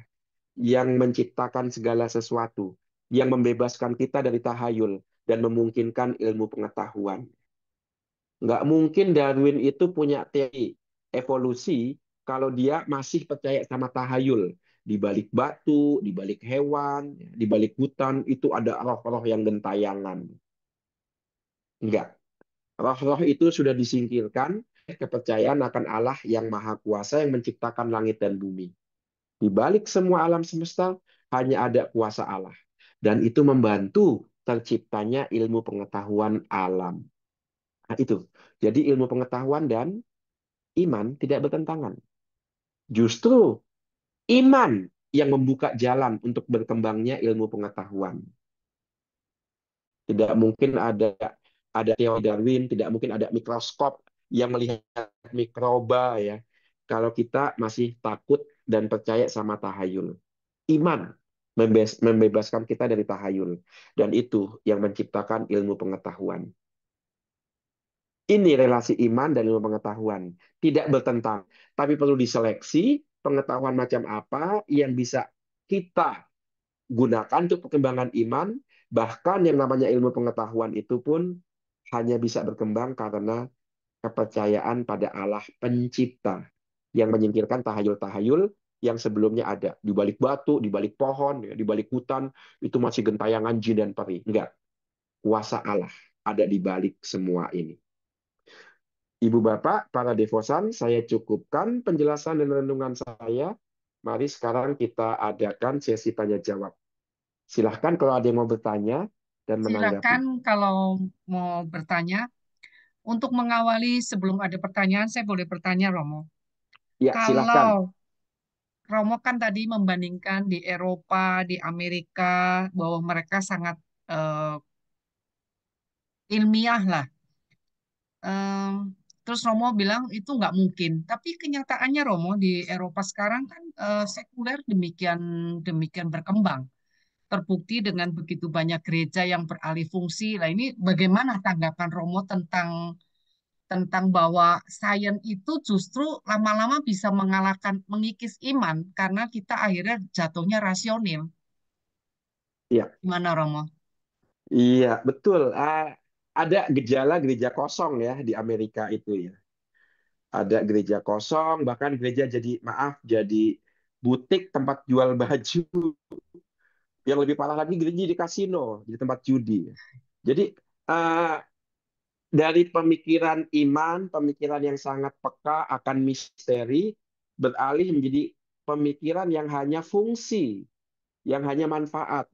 yang menciptakan segala sesuatu, yang membebaskan kita dari tahayul dan memungkinkan ilmu pengetahuan. Nggak mungkin Darwin itu punya teori evolusi kalau dia masih percaya sama tahayul. Di balik batu, di balik hewan, di balik hutan, itu ada roh-roh yang gentayangan. Enggak. Roh-roh itu sudah disingkirkan, kepercayaan akan Allah yang Maha Kuasa yang menciptakan langit dan bumi. Di balik semua alam semesta, hanya ada kuasa Allah. Dan itu membantu terciptanya ilmu pengetahuan alam. Nah, itu. Jadi ilmu pengetahuan dan iman tidak bertentangan. Justru iman yang membuka jalan untuk berkembangnya ilmu pengetahuan. Tidak mungkin ada teori Darwin, tidak mungkin ada mikroskop yang melihat mikroba ya. Kalau kita masih takut dan percaya sama tahayul. Iman membebaskan kita dari tahayul. Dan itu yang menciptakan ilmu pengetahuan. Ini relasi iman dan ilmu pengetahuan. Tidak bertentang, tapi perlu diseleksi pengetahuan macam apa yang bisa kita gunakan untuk perkembangan iman. Bahkan yang namanya ilmu pengetahuan itu pun hanya bisa berkembang karena kepercayaan pada Allah pencipta yang menyingkirkan tahayul-tahayul yang sebelumnya ada. Di balik batu, di balik pohon, di balik hutan, itu masih gentayangan jin dan peri. Enggak. Kuasa Allah ada di balik semua ini. Ibu Bapak, para devosan, saya cukupkan penjelasan dan renungan saya. Mari sekarang kita adakan sesi tanya jawab. Silahkan kalau ada yang mau bertanya dan menanggapi. Silakan kalau mau bertanya. Untuk mengawali sebelum ada pertanyaan, saya boleh bertanya, Romo. Ya, Kalau silahkan. Romo kan tadi membandingkan di Eropa, di Amerika, bahwa mereka sangat eh, ilmiah lah. Em, terus Romo bilang itu nggak mungkin. Tapi kenyataannya Romo di Eropa sekarang kan sekuler demikian demikian berkembang. Terbukti dengan begitu banyak gereja yang beralih fungsi. Nah ini bagaimana tanggapan Romo tentang bahwa sains itu justru lama-lama bisa mengalahkan mengikis iman karena kita akhirnya jatuhnya rasional. Iya, Gimana Romo? iya, betul. Ada gejala gereja kosong ya di Amerika itu ya. Ada gereja kosong, bahkan gereja jadi, maaf, jadi butik tempat jual baju. Yang lebih parah lagi, gereja di kasino, di tempat judi. Jadi eh, dari pemikiran iman, pemikiran yang sangat peka akan misteri, beralih menjadi pemikiran yang hanya fungsi, yang hanya manfaat.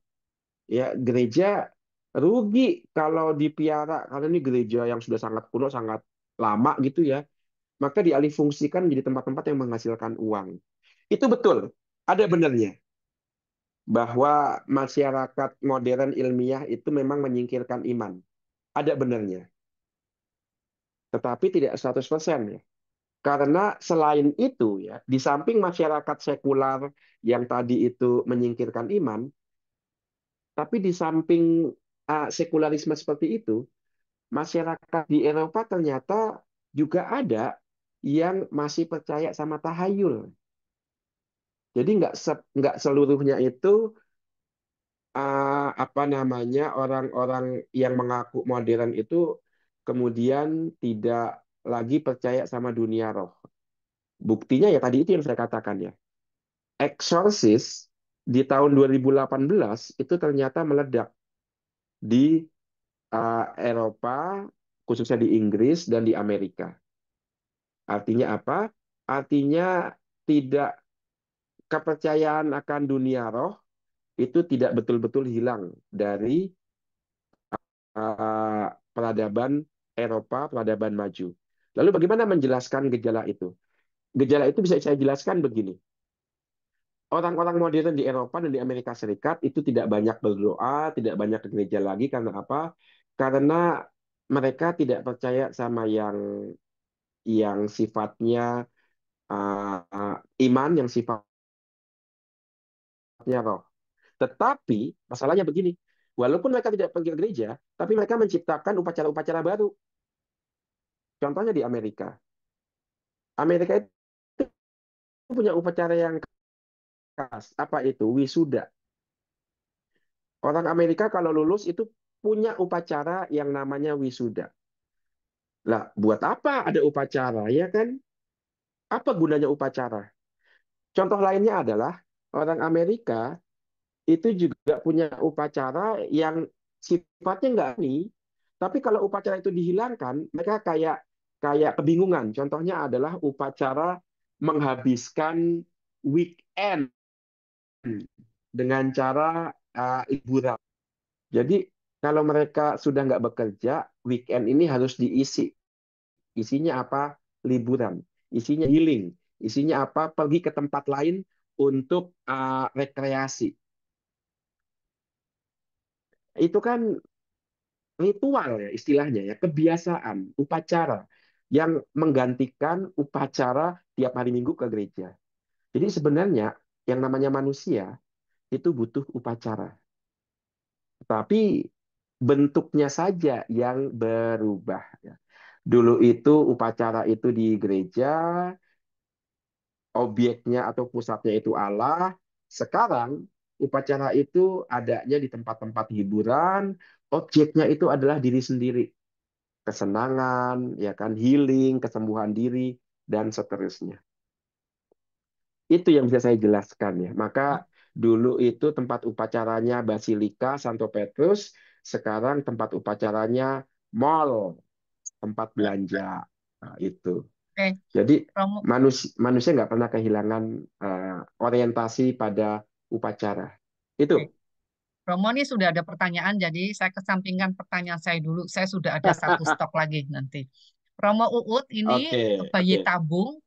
Ya, gereja rugi kalau dipiara, karena ini gereja yang sudah sangat kuno, sangat lama gitu ya. Maka dialih fungsikan menjadi tempat-tempat yang menghasilkan uang. Itu betul, ada benernya bahwa masyarakat modern ilmiah itu memang menyingkirkan iman. Ada benernya. Tetapi tidak 100% ya. Karena selain itu ya, di samping masyarakat sekular yang tadi itu menyingkirkan iman, tapi di samping sekularisme seperti itu, masyarakat di Eropa ternyata juga ada yang masih percaya sama tahayul. Jadi nggak seluruhnya itu apa namanya, orang-orang yang mengaku modern itu kemudian tidak lagi percaya sama dunia roh. Buktinya ya tadi itu yang saya katakan ya. Exorcist di tahun 2018 itu ternyata meledak di Eropa, khususnya di Inggris dan di Amerika. Artinya apa? Artinya tidak, kepercayaan akan dunia roh itu tidak betul-betul hilang dari peradaban Eropa, peradaban maju. Lalu bagaimana menjelaskan gejala itu? Gejala itu bisa saya jelaskan begini. Orang-orang modern di Eropa dan di Amerika Serikat itu tidak banyak berdoa, tidak banyak ke gereja lagi. Karena apa? Karena mereka tidak percaya sama yang sifatnya iman, yang sifatnya roh. Tetapi masalahnya begini, walaupun mereka tidak pergi ke gereja, tapi mereka menciptakan upacara-upacara baru. Contohnya di Amerika. Amerika itu punya upacara yang khas. Apa itu? Wisuda. Orang Amerika kalau lulus itu punya upacara yang namanya wisuda. Lah, buat apa ada upacara? Ya kan? Apa gunanya upacara? Contoh lainnya adalah orang Amerika itu juga punya upacara yang sifatnya nggak nih, tapi kalau upacara itu dihilangkan, mereka kayak kayak kebingungan. Contohnya adalah upacara menghabiskan weekend dengan cara liburan. Jadi kalau mereka sudah nggak bekerja, weekend ini harus diisi. Isinya apa? Liburan. Isinya healing. Isinya apa? Pergi ke tempat lain untuk rekreasi. Itu kan ritual ya istilahnya ya, kebiasaan, upacara yang menggantikan upacara tiap hari Minggu ke gereja. Jadi sebenarnya yang namanya manusia itu butuh upacara. Tapi bentuknya saja yang berubah. Ya. Dulu itu upacara itu di gereja, objeknya atau pusatnya itu Allah. Sekarang upacara itu adanya di tempat-tempat hiburan, objeknya itu adalah diri sendiri, kesenangan, ya kan, healing, kesembuhan diri, dan seterusnya. Itu yang bisa saya jelaskan ya. Maka dulu itu tempat upacaranya Basilika Santo Petrus, sekarang tempat upacaranya mall, tempat belanja. Nah, itu. Oke, Jadi Romo. manusia nggak pernah kehilangan orientasi pada upacara. Oke. Itu. Romo ini sudah ada pertanyaan, jadi saya kesampingkan pertanyaan saya dulu. Saya sudah ada satu stok lagi nanti. Romo Uut ini Oke, bayi oke. tabung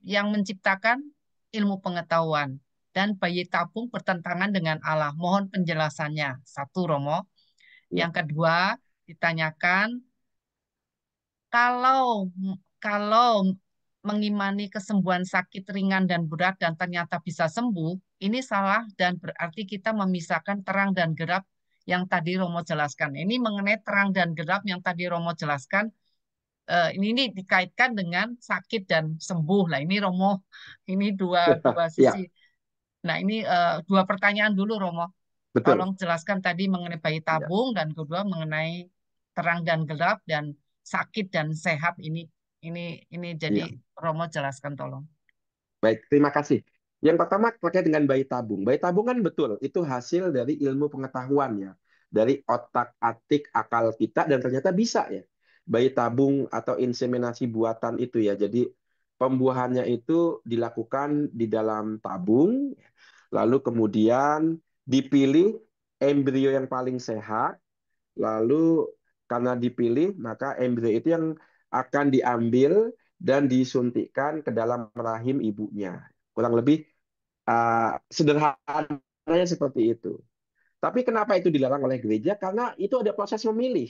yang menciptakan ilmu pengetahuan. Dan bayi tabung bertentangan dengan Allah. Mohon penjelasannya. Satu, Romo. Ya. Yang kedua, ditanyakan kalau kalau mengimani kesembuhan sakit ringan dan berat dan ternyata bisa sembuh, ini salah dan berarti kita memisahkan terang dan gelap yang tadi Romo jelaskan. Ini mengenai terang dan gelap yang tadi Romo jelaskan. Ini dikaitkan dengan sakit dan sembuh. Lah ini Romo, ini dua dua sisi. Ya, Nah ini dua pertanyaan dulu Romo. betul. Tolong jelaskan tadi mengenai bayi Ya, tabung dan kedua mengenai terang dan gelap dan sakit dan sehat ini jadi iya. Romo jelaskan tolong. Baik, terima kasih. Yang pertama terkait dengan bayi tabung. Bayi tabung kan betul, itu hasil dari ilmu pengetahuan ya. Dari otak-atik akal kita dan ternyata bisa ya. Bayi tabung atau inseminasi buatan itu ya. Jadi pembuahannya itu dilakukan di dalam tabung, lalu kemudian dipilih embrio yang paling sehat, lalu karena dipilih maka embrio itu yang akan diambil dan disuntikkan ke dalam rahim ibunya. Kurang lebih sederhananya seperti itu. Tapi kenapa itu dilarang oleh gereja? Karena itu ada proses memilih.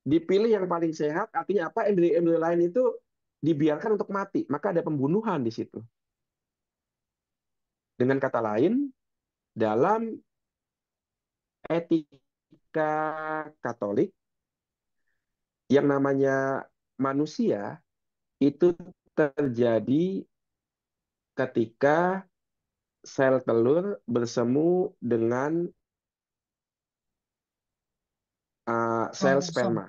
Dipilih yang paling sehat, artinya apa? Embrio-embrio lain itu dibiarkan untuk mati. Maka ada pembunuhan di situ. Dengan kata lain, dalam etika Katolik, yang namanya manusia itu terjadi ketika sel telur bersemu dengan sel Kromosom. sperma.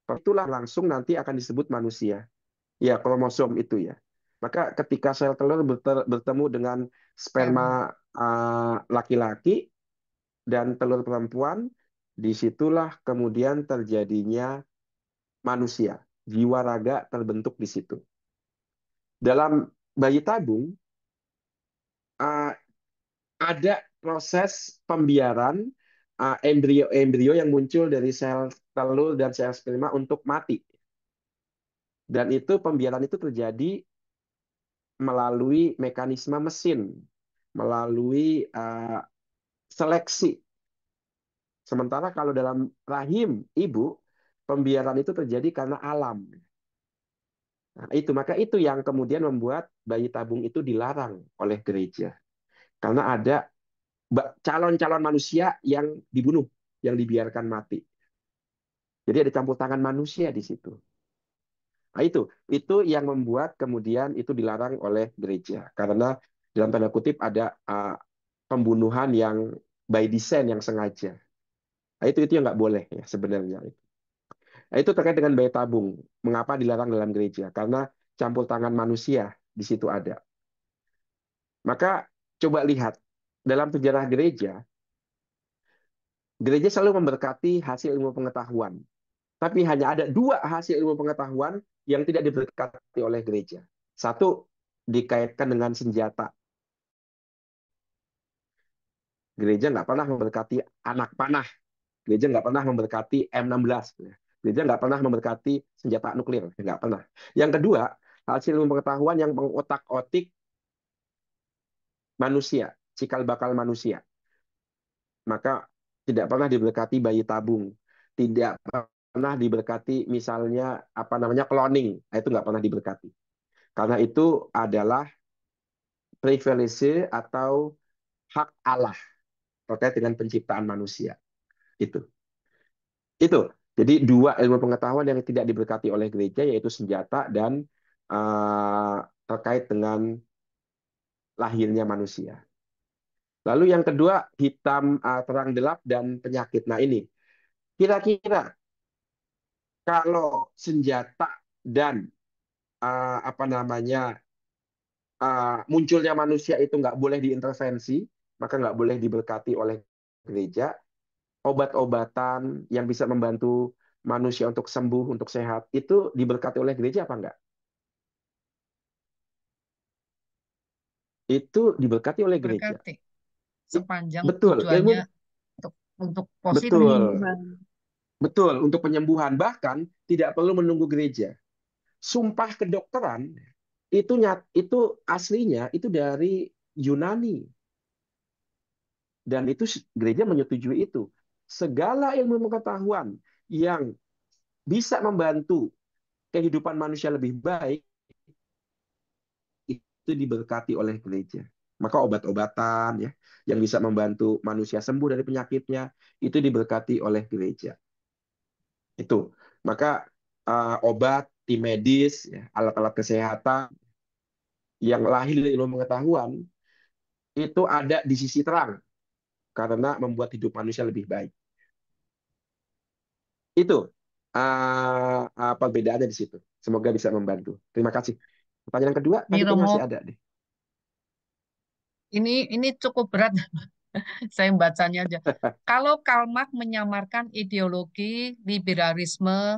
Itulah langsung nanti akan disebut manusia. Ya, kromosom itu ya. Maka ketika sel telur bertemu dengan Sperma. sperma laki-laki dan telur perempuan, disitulah kemudian terjadinya manusia. Jiwa raga terbentuk di situ. Dalam bayi tabung, uh, ada proses pembiaran embrio-embrio yang muncul dari sel telur dan sel sperma untuk mati. Dan itu pembiaran itu terjadi melalui mekanisme mesin, melalui seleksi. Sementara kalau dalam rahim ibu, pembiaran itu terjadi karena alam. Nah, itu maka itu yang kemudian membuat bayi tabung itu dilarang oleh gereja. Karena ada calon-calon manusia yang dibunuh, yang dibiarkan mati. Jadi ada campur tangan manusia di situ. Nah, itu yang membuat kemudian itu dilarang oleh gereja karena dalam tanda kutip ada pembunuhan yang by design yang sengaja. Nah, itu yang nggak boleh ya sebenarnya. Nah, itu terkait dengan bayi tabung. Mengapa dilarang dalam gereja? Karena campur tangan manusia di situ ada. Maka coba lihat dalam sejarah gereja, gereja selalu memberkati hasil ilmu pengetahuan. Tapi hanya ada dua hasil ilmu pengetahuan yang tidak diberkati oleh gereja. Satu, dikaitkan dengan senjata. Gereja nggak pernah memberkati anak panah. Gereja nggak pernah memberkati M16. Gereja nggak pernah memberkati senjata nuklir. Nggak pernah. Yang kedua, hasil ilmu pengetahuan yang mengotak-otik manusia, cikal bakal manusia. Maka tidak pernah diberkati bayi tabung. Tidak pernah diberkati misalnya apa namanya cloning. Itu nggak pernah diberkati. Karena itu adalah privilege atau hak Allah terkait dengan penciptaan manusia. Itu. Itu. Jadi dua ilmu pengetahuan yang tidak diberkati oleh gereja yaitu senjata dan uh, terkait dengan lahirnya manusia. Lalu yang kedua hitam, terang gelap dan penyakit. Nah ini kira-kira kalau senjata dan apa namanya munculnya manusia itu nggak boleh diintervensi, maka nggak boleh diberkati oleh gereja. Obat-obatan yang bisa membantu manusia untuk sembuh, untuk sehat, itu diberkati oleh gereja apa enggak? Itu diberkati oleh gereja. Berkati. sepanjang Betul, ilmu tujuannya untuk positif. betul, Penyembuhan. betul untuk penyembuhan. Bahkan tidak perlu menunggu gereja. Sumpah kedokteran itu aslinya itu dari Yunani, dan itu gereja menyetujui itu. Segala ilmu pengetahuan yang bisa membantu kehidupan manusia lebih baik itu diberkati oleh gereja. Maka obat-obatan ya yang bisa membantu manusia sembuh dari penyakitnya itu diberkati oleh gereja. Itu. Maka obat, tim medis, ya, alat-alat kesehatan yang lahir dari ilmu pengetahuan itu ada di sisi terang karena membuat hidup manusia lebih baik. Itu perbedaannya di situ. Semoga bisa membantu. Terima kasih. Pertanyaan kedua Nih tadi kayaknya Romo, masih ada deh. ini cukup berat. Saya bacanya aja. Kalau Karl Marx menyamarkan ideologi liberalisme,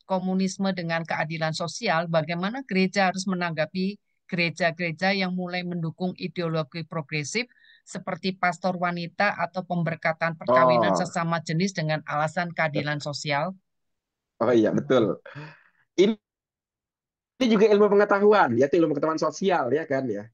komunisme dengan keadilan sosial, bagaimana gereja harus menanggapi gereja-gereja yang mulai mendukung ideologi progresif seperti pastor wanita atau pemberkatan perkawinan Oh, sesama jenis dengan alasan keadilan sosial? oh iya betul. Ini juga ilmu pengetahuan, yaitu ilmu pengetahuan sosial ya kan ya.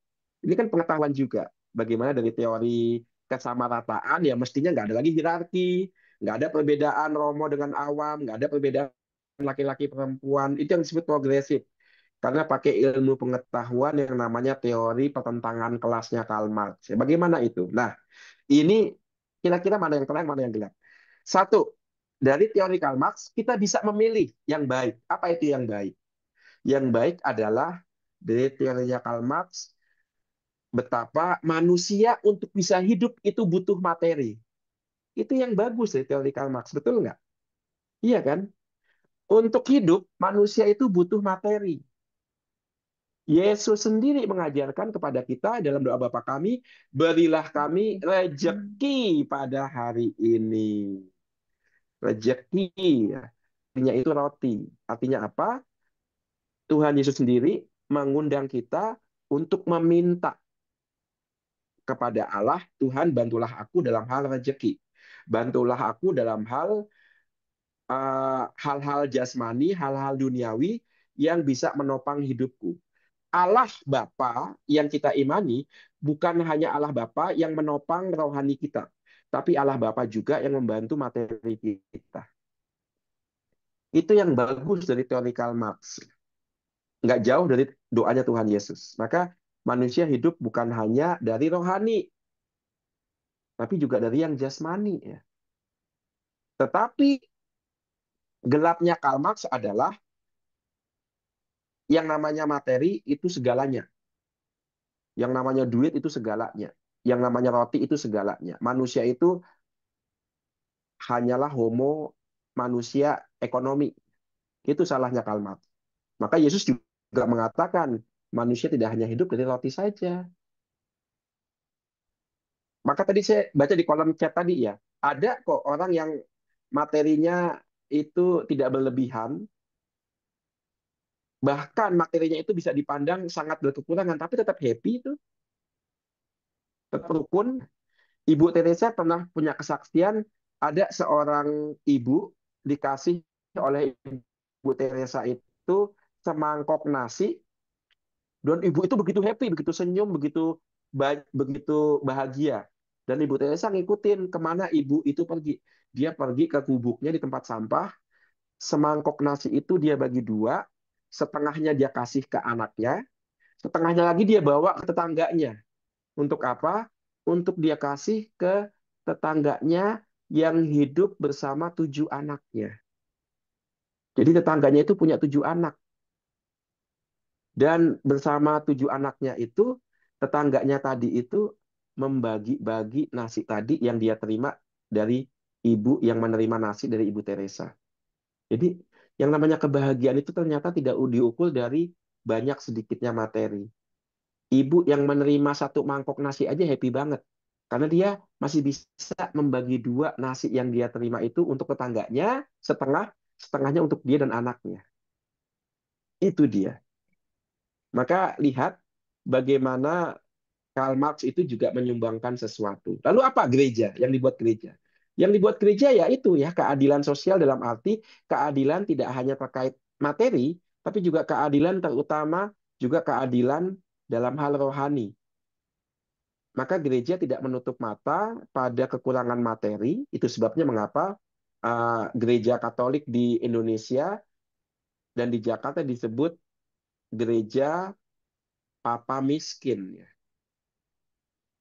Ini kan pengetahuan juga. Bagaimana dari teori kesamarataan ya mestinya nggak ada lagi hierarki, nggak ada perbedaan Romo dengan awam, nggak ada perbedaan laki-laki perempuan. Itu yang disebut progresif. Karena pakai ilmu pengetahuan yang namanya teori pertentangan kelasnya Karl Marx. Ya, bagaimana itu? Nah, ini kira-kira mana yang terang, mana yang gelap. Satu, dari teori Karl Marx kita bisa memilih yang baik. Apa itu yang baik? Yang baik adalah dari teorinya Karl Marx betapa manusia untuk bisa hidup itu butuh materi. Itu yang bagus dari teori Karl Marx, betul nggak? Iya kan? Untuk hidup, manusia itu butuh materi. Yesus sendiri mengajarkan kepada kita dalam doa Bapa kami, berilah kami rejeki pada hari ini. Rejeki, ya. Artinya itu roti. Artinya apa? Tuhan Yesus sendiri mengundang kita untuk meminta kepada Allah, Tuhan bantulah aku dalam hal rejeki. Bantulah aku dalam hal-hal jasmani, hal-hal duniawi yang bisa menopang hidupku. Allah Bapa yang kita imani bukan hanya Allah Bapa yang menopang rohani kita, tapi Allah Bapa juga yang membantu materi kita. Itu yang bagus dari teori Karl Marx. Nggak jauh dari doanya Tuhan Yesus. Maka manusia hidup bukan hanya dari rohani, tapi juga dari yang jasmani. Ya. Tetapi gelapnya Karl Marx adalah yang namanya materi itu segalanya. Yang namanya duit itu segalanya. Yang namanya roti itu segalanya. Manusia itu hanyalah homo manusia ekonomi. Itu salahnya Karl Marx. Maka Yesus juga mengatakan manusia tidak hanya hidup dari roti saja. Maka tadi saya baca di kolom chat tadi ya, ada kok orang yang materinya itu tidak berlebihan, bahkan materinya itu bisa dipandang sangat berkekurangan, tapi tetap happy itu, tetap rukun. Ibu Teresa pernah punya kesaksian, ada seorang ibu dikasih oleh Ibu Teresa itu semangkok nasi, dan ibu itu begitu happy, begitu senyum, begitu bahagia. Dan Ibu Teresa ngikutin kemana ibu itu pergi. Dia pergi ke gubuknya di tempat sampah, semangkok nasi itu dia bagi dua, setengahnya dia kasih ke anaknya, setengahnya lagi dia bawa ke tetangganya. Untuk apa? Untuk dia kasih ke tetangganya yang hidup bersama 7 anaknya. Jadi tetangganya itu punya 7 anak. Dan bersama 7 anaknya itu, tetangganya tadi itu membagi-bagi nasi tadi yang dia terima dari ibu yang menerima nasi dari Ibu Teresa. Jadi yang namanya kebahagiaan itu ternyata tidak diukur dari banyak sedikitnya materi. Ibu yang menerima 1 mangkok nasi aja happy banget. Karena dia masih bisa membagi 2 nasi yang dia terima itu untuk tetangganya, setengahnya untuk dia dan anaknya. Itu dia. Maka lihat bagaimana Karl Marx itu juga menyumbangkan sesuatu. Lalu apa gereja? Yang dibuat gereja? Yang dibuat gereja ya itu ya keadilan sosial dalam arti keadilan tidak hanya terkait materi, tapi juga keadilan terutama juga keadilan dalam hal rohani. Maka gereja tidak menutup mata pada kekurangan materi. Itu sebabnya mengapa gereja Katolik di Indonesia dan di Jakarta disebut gereja Papa Miskin.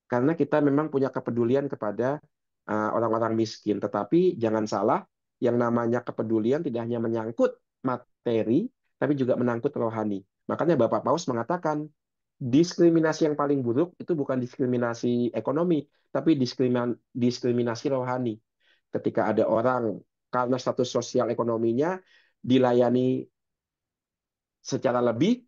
Karena kita memang punya kepedulian kepada orang-orang miskin. Tetapi jangan salah, yang namanya kepedulian tidak hanya menyangkut materi, tapi juga menyangkut rohani. Makanya Bapak Paus mengatakan, diskriminasi yang paling buruk itu bukan diskriminasi ekonomi, tapi diskriminasi rohani. Ketika ada orang karena status sosial ekonominya dilayani secara lebih,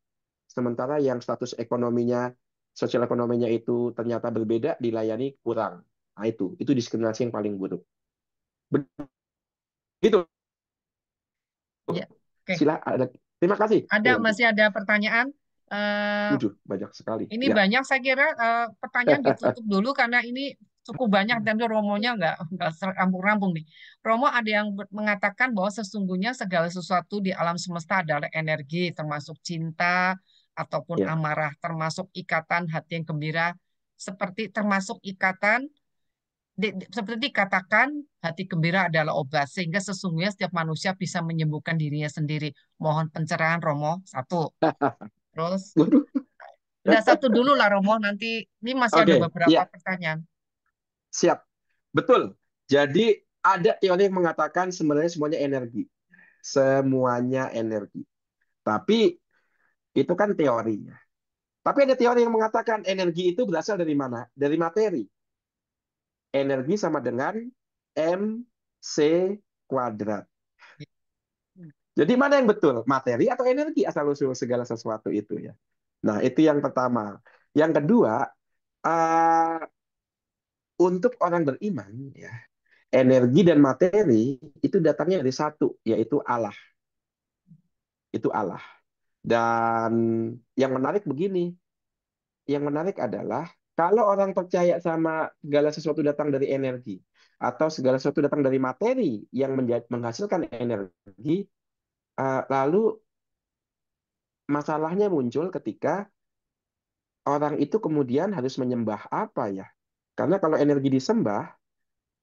sementara yang status ekonominya, sosial ekonominya itu ternyata berbeda, dilayani kurang. Nah, itu diskriminasi yang paling buruk. Begitu. Ya, oke. Terima kasih. Masih ada pertanyaan? Eh, Banyak sekali. Ini Ya. banyak, saya kira pertanyaan ditutup dulu karena ini cukup banyak dan Romonya nggak rampung-rampung nih. Romo ada yang mengatakan bahwa sesungguhnya segala sesuatu di alam semesta adalah energi, termasuk cinta ataupun Ya. amarah, termasuk ikatan hati yang gembira, termasuk ikatan seperti dikatakan hati gembira adalah obat, sehingga sesungguhnya setiap manusia bisa menyembuhkan dirinya sendiri. Mohon pencerahan Romo, satu. Terus Waduh. udah satu dulu lah Romo, nanti ini masih ada Oke, beberapa ya, pertanyaan. siap. Betul. Jadi ada teori yang mengatakan sebenarnya semuanya energi. Semuanya energi. Tapi itu kan teorinya. Tapi ada teori yang mengatakan energi itu berasal dari mana? Dari materi. Energi sama dengan MC kuadrat. Jadi mana yang betul? Materi atau energi asal-usul segala sesuatu itu ya. Nah, itu yang pertama. Yang kedua, uh, untuk orang beriman ya, energi dan materi itu datangnya dari satu, yaitu Allah. Itu Allah. Dan yang menarik begini, yang menarik adalah kalau orang percaya sama segala sesuatu datang dari energi atau segala sesuatu datang dari materi yang menghasilkan energi, lalu masalahnya muncul ketika orang itu kemudian harus menyembah apa ya? Karena kalau energi disembah,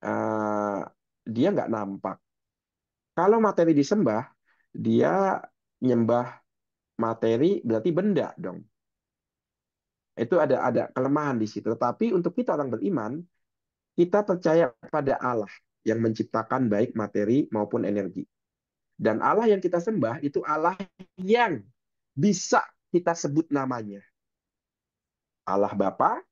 eh, dia nggak nampak. Kalau materi disembah, dia nyembah materi berarti benda dong. Itu ada kelemahan di situ. Tetapi untuk kita orang beriman, kita percaya pada Allah yang menciptakan baik materi maupun energi. Dan Allah yang kita sembah itu Allah yang bisa kita sebut namanya. Allah Bapa,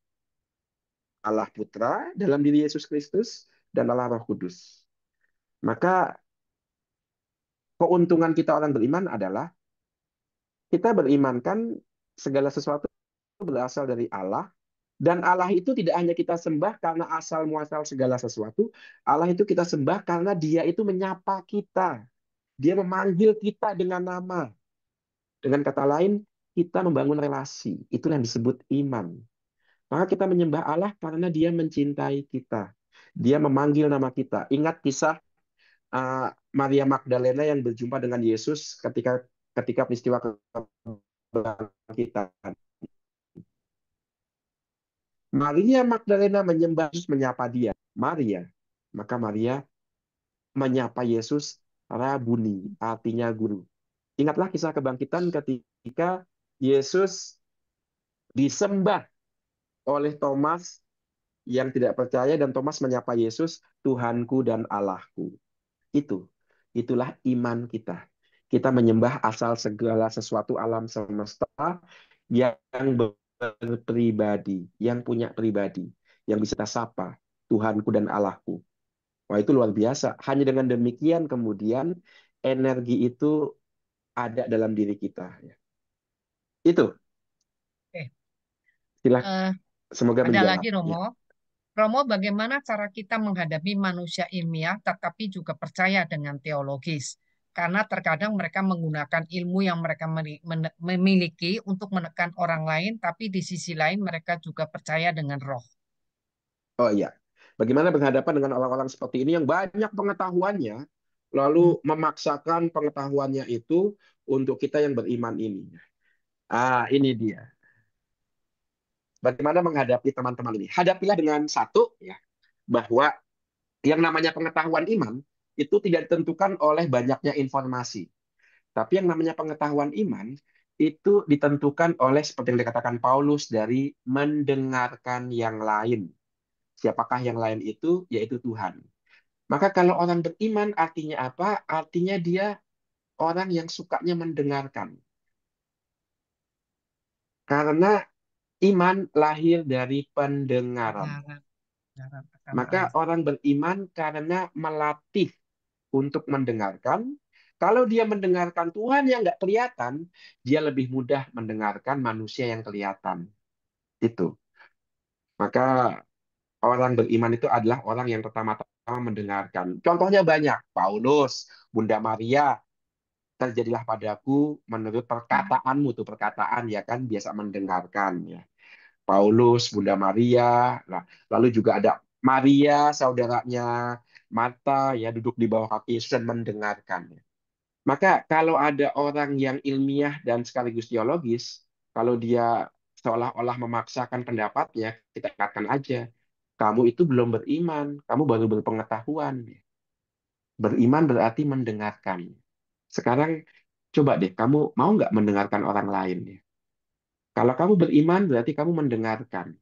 Allah Putra dalam diri Yesus Kristus, dan Allah Roh Kudus. Maka keuntungan kita orang beriman adalah kita berimankan segala sesuatu berasal dari Allah, dan Allah itu tidak hanya kita sembah karena asal muasal segala sesuatu, Allah itu kita sembah karena Dia itu menyapa kita, Dia memanggil kita dengan nama. Dengan kata lain, kita membangun relasi. Itulah yang disebut iman. Maka kita menyembah Allah karena Dia mencintai kita. Dia memanggil nama kita. Ingat kisah Maria Magdalena yang berjumpa dengan Yesus ketika peristiwa kebangkitan. Maria Magdalena menyembah Yesus, menyapa dia, Maria. Maka Maria menyapa Yesus, Rabuni, artinya guru. Ingatlah kisah kebangkitan ketika Yesus disembah oleh Thomas yang tidak percaya, dan Thomas menyapa Yesus, Tuhanku dan Allahku. Itulah iman kita. Kita menyembah asal segala sesuatu alam semesta yang berpribadi, yang punya pribadi, yang bisa kita sapa, Tuhanku dan Allahku. Wah, itu luar biasa. Hanya dengan demikian kemudian energi itu ada dalam diri kita. Itu. Oke. Silakan. Semoga Ada menjawab. lagi Romo. Ya. Romo, bagaimana cara kita menghadapi manusia ilmiah tetapi juga percaya dengan teologis? karena terkadang mereka menggunakan ilmu yang mereka memiliki untuk menekan orang lain, tapi di sisi lain mereka juga percaya dengan roh. Oh iya. Bagaimana berhadapan dengan orang-orang seperti ini yang banyak pengetahuannya, lalu Hmm. memaksakan pengetahuannya itu untuk kita yang beriman ini. Ini dia. Bagaimana menghadapi teman-teman ini? Hadapilah dengan satu, ya, bahwa yang namanya pengetahuan iman itu tidak ditentukan oleh banyaknya informasi. Tapi yang namanya pengetahuan iman itu ditentukan oleh seperti yang dikatakan Paulus dari mendengarkan yang lain. Siapakah yang lain itu? Yaitu Tuhan. Maka kalau orang beriman artinya apa? Artinya dia orang yang sukanya mendengarkan. Karena iman lahir dari pendengaran. Kebenaran akan Maka Allah. orang beriman karena melatih untuk mendengarkan. Kalau dia mendengarkan Tuhan yang nggak kelihatan, dia lebih mudah mendengarkan manusia yang kelihatan. Itu. Maka orang beriman itu adalah orang yang pertama-tama mendengarkan. Contohnya banyak. Paulus, Bunda Maria, terjadilah padaku menurut perkataanmu tuh perkataan ya kan biasa mendengarkan ya. Paulus, Bunda Maria, nah, lalu juga ada Maria saudaranya Marta ya duduk di bawah kaki Yesus dan mendengarkan. Maka kalau ada orang yang ilmiah dan sekaligus teologis, kalau dia seolah-olah memaksakan pendapatnya, kita katakan aja, kamu itu belum beriman, kamu baru berpengetahuan. Beriman berarti mendengarkan. Sekarang coba deh, kamu mau nggak mendengarkan orang lain? Kalau kamu beriman berarti kamu mendengarkan.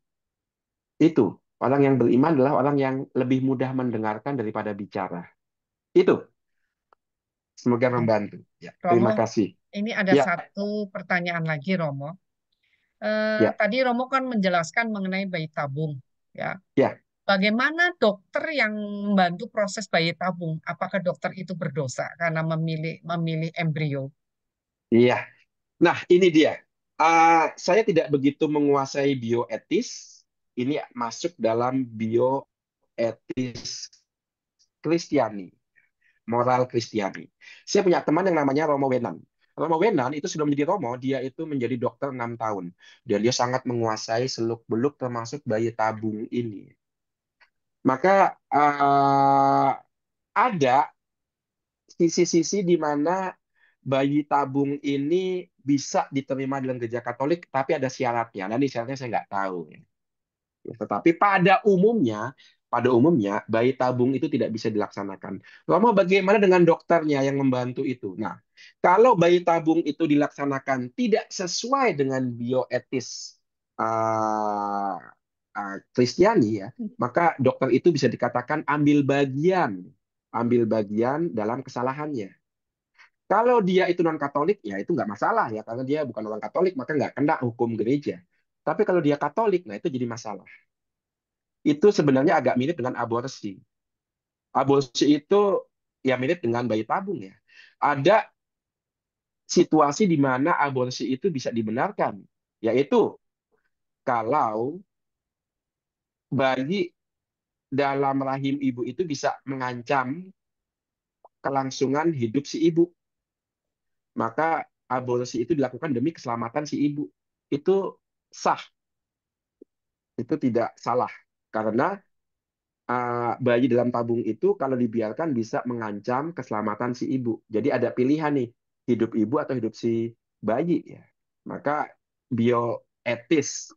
Itu, orang yang beriman adalah orang yang lebih mudah mendengarkan daripada bicara. Itu, semoga membantu. Ya, Romo, terima kasih. ini ada Ya, satu pertanyaan lagi, Romo. ya, Tadi Romo kan menjelaskan mengenai bayi tabung, ya. ya. Bagaimana dokter yang membantu proses bayi tabung? Apakah dokter itu berdosa karena memilih memilih embrio? Iya. Nah, ini dia. Saya tidak begitu menguasai bioetis. Ini masuk dalam bioetis Kristiani, moral Kristiani. Saya punya teman yang namanya Romo Wenan. Romo Wenan itu sudah menjadi Romo, dia itu menjadi dokter 6 tahun. Dan dia sangat menguasai seluk-beluk termasuk bayi tabung ini. Maka ada sisi-sisi di mana bayi tabung ini bisa diterima dalam gereja Katolik, tapi ada syaratnya. Dan ini syaratnya saya nggak tahu. Ya, tetapi pada umumnya bayi tabung itu tidak bisa dilaksanakan. Romo, bagaimana dengan dokternya yang membantu itu? Nah, kalau bayi tabung itu dilaksanakan tidak sesuai dengan bioetis uh, Kristiani ya, maka dokter itu bisa dikatakan ambil bagian dalam kesalahannya. Kalau dia itu non Katolik, ya itu nggak masalah ya, karena dia bukan orang Katolik, maka nggak kena hukum gereja. Tapi kalau dia Katolik, nah itu jadi masalah. Itu sebenarnya agak mirip dengan aborsi. Aborsi itu ya mirip dengan bayi tabung ya. Ada situasi di mana aborsi itu bisa dibenarkan, yaitu kalau bayi dalam rahim ibu itu bisa mengancam kelangsungan hidup si ibu. Maka aborsi itu dilakukan demi keselamatan si ibu. Itu sah, itu tidak salah. Karena bayi dalam tabung itu kalau dibiarkan bisa mengancam keselamatan si ibu. Jadi ada pilihan nih, hidup ibu atau hidup si bayi ya. Maka bioetis,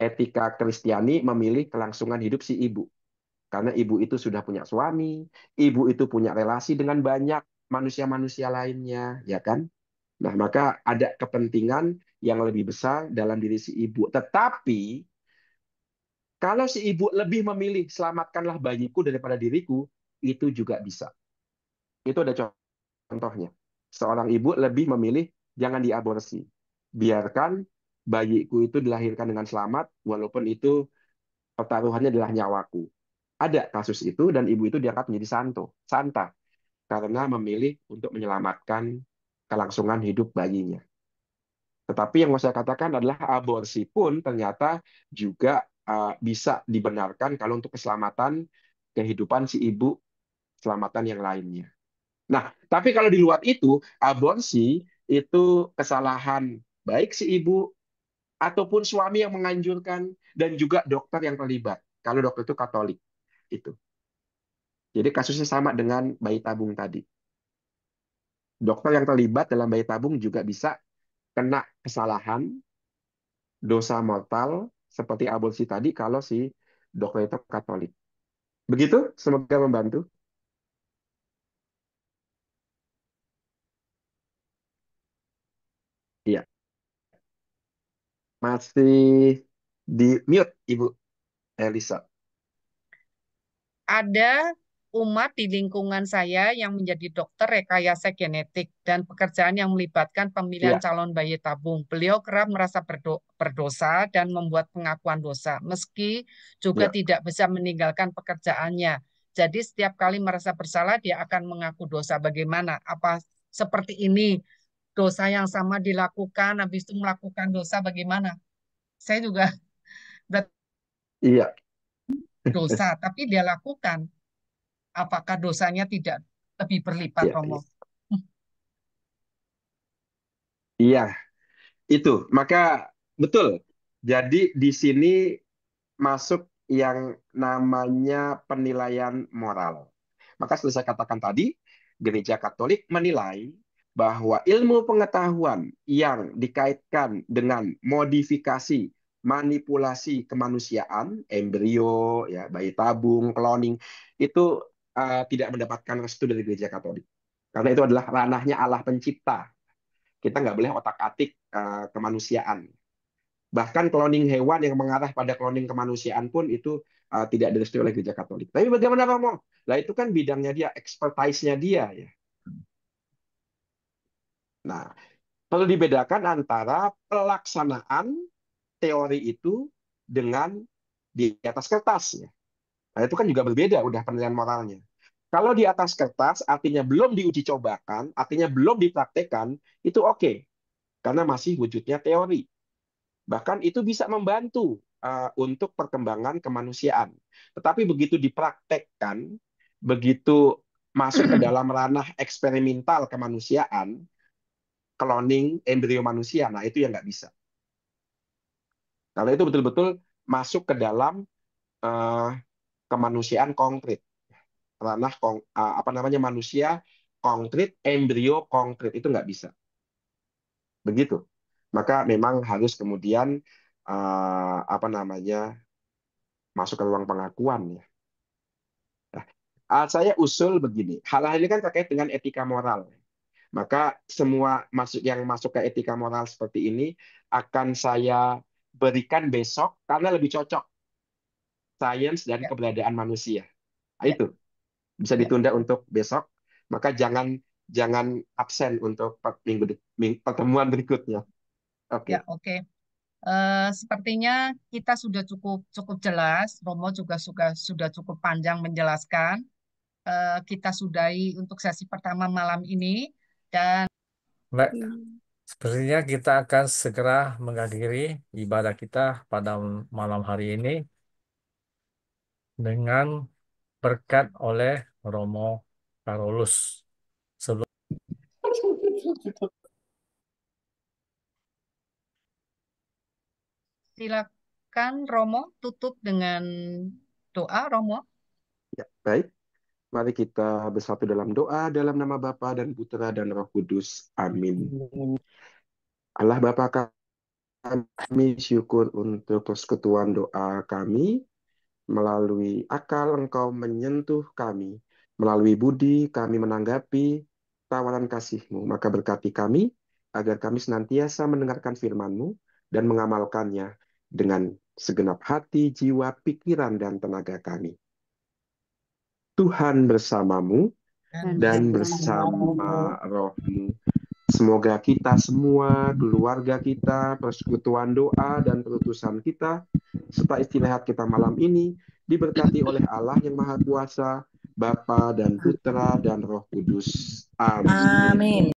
etika Kristiani memilih kelangsungan hidup si ibu. Karena ibu itu sudah punya suami, ibu itu punya relasi dengan banyak manusia-manusia lainnya, ya kan? Nah, maka ada kepentingan yang lebih besar dalam diri si ibu. Tetapi kalau si ibu lebih memilih selamatkanlah bayiku daripada diriku, itu juga bisa. Itu ada contohnya. Seorang ibu lebih memilih jangan diaborsi. Biarkan bayiku itu dilahirkan dengan selamat, walaupun itu pertaruhannya adalah nyawaku. Ada kasus itu dan ibu itu diangkat menjadi santa, karena memilih untuk menyelamatkan kelangsungan hidup bayinya. Tetapi yang mau saya katakan adalah aborsi pun ternyata juga bisa dibenarkan kalau untuk keselamatan kehidupan si ibu, keselamatan yang lainnya. Nah, tapi kalau di luar itu, aborsi itu kesalahan baik si ibu ataupun suami yang menganjurkan dan juga dokter yang terlibat. Kalau dokter itu Katolik itu. Jadi kasusnya sama dengan bayi tabung tadi. Dokter yang terlibat dalam bayi tabung juga bisa kena kesalahan, dosa mortal seperti aborsi tadi kalau si dokter itu Katolik. Begitu, semoga membantu. Iya, masih di mute Ibu Elisa. Ada umat di lingkungan saya yang menjadi dokter rekayasa genetik dan pekerjaan yang melibatkan pemilihan Iya, calon bayi tabung. Beliau kerap merasa berdosa dan membuat pengakuan dosa, meski juga iya, tidak bisa meninggalkan pekerjaannya. Jadi setiap kali merasa bersalah, dia akan mengaku dosa. Bagaimana? Apa seperti ini dosa yang sama dilakukan, habis itu melakukan dosa bagaimana? Saya juga iya, berdosa, tapi dia lakukan. Apakah dosanya tidak lebih berlipat, iya, Romo? iya. Iya, itu. Maka betul. Jadi di sini masuk yang namanya penilaian moral. Maka seperti saya katakan tadi, Gereja Katolik menilai bahwa ilmu pengetahuan yang dikaitkan dengan modifikasi, manipulasi kemanusiaan, embrio, ya, bayi tabung, cloning, itu tidak mendapatkan restu dari Gereja Katolik. Karena itu adalah ranahnya Allah Pencipta. Kita nggak boleh otak-atik kemanusiaan. Bahkan cloning hewan yang mengarah pada cloning kemanusiaan pun itu tidak direstui oleh Gereja Katolik. Tapi bagaimana Romo? Lah itu kan bidangnya dia, expertise-nya dia ya. Nah, perlu dibedakan antara pelaksanaan teori itu dengan di atas kertas ya. Nah, itu kan juga berbeda udah penilaian moralnya. Kalau di atas kertas artinya belum diuji cobakan, artinya belum dipraktekkan, itu oke. Karena masih wujudnya teori. Bahkan itu bisa membantu untuk perkembangan kemanusiaan. Tetapi begitu dipraktekkan, begitu masuk ke dalam ranah eksperimental kemanusiaan, cloning embrio manusia, nah itu yang nggak bisa. Kalau itu betul-betul masuk ke dalam uh, kemanusiaan konkret, ranah apa namanya manusia konkret, embrio konkret itu nggak bisa. Begitu. Maka memang harus kemudian apa namanya masuk ke ruang pengakuan ya. Nah, saya usul begini, hal-hal ini kan terkait dengan etika moral. Maka semua yang masuk ke etika moral seperti ini akan saya berikan besok karena lebih cocok sains dan Ya, keberadaan manusia. Nah, ya, itu bisa ya, ditunda untuk besok. Maka jangan jangan absen untuk pertemuan berikutnya. ya, Oke, oke. Sepertinya kita sudah cukup cukup jelas. Romo juga sudah cukup panjang menjelaskan. Kita sudahi untuk sesi pertama malam ini dan Baik, sepertinya kita akan segera mengakhiri ibadah kita pada malam hari ini dengan berkat oleh Romo Karolus. Sebelum silakan Romo tutup dengan doa, Romo. ya, baik. Mari kita bersatu dalam doa dalam nama Bapa dan Putra dan Roh Kudus. Amin. Allah Bapa kami syukur untuk persekutuan doa kami. Melalui akal Engkau menyentuh kami. Melalui budi kami menanggapi tawaran kasih-Mu. Maka berkati kami agar kami senantiasa mendengarkan firman-Mu dan mengamalkannya dengan segenap hati, jiwa, pikiran, dan tenaga kami. Tuhan bersamamu dan bersama rohmu. Semoga kita semua, keluarga kita, persekutuan doa dan perutusan kita, serta istirahat kita malam ini diberkati oleh Allah yang Maha Kuasa, Bapa dan Putra dan Roh Kudus. Amin. Amin.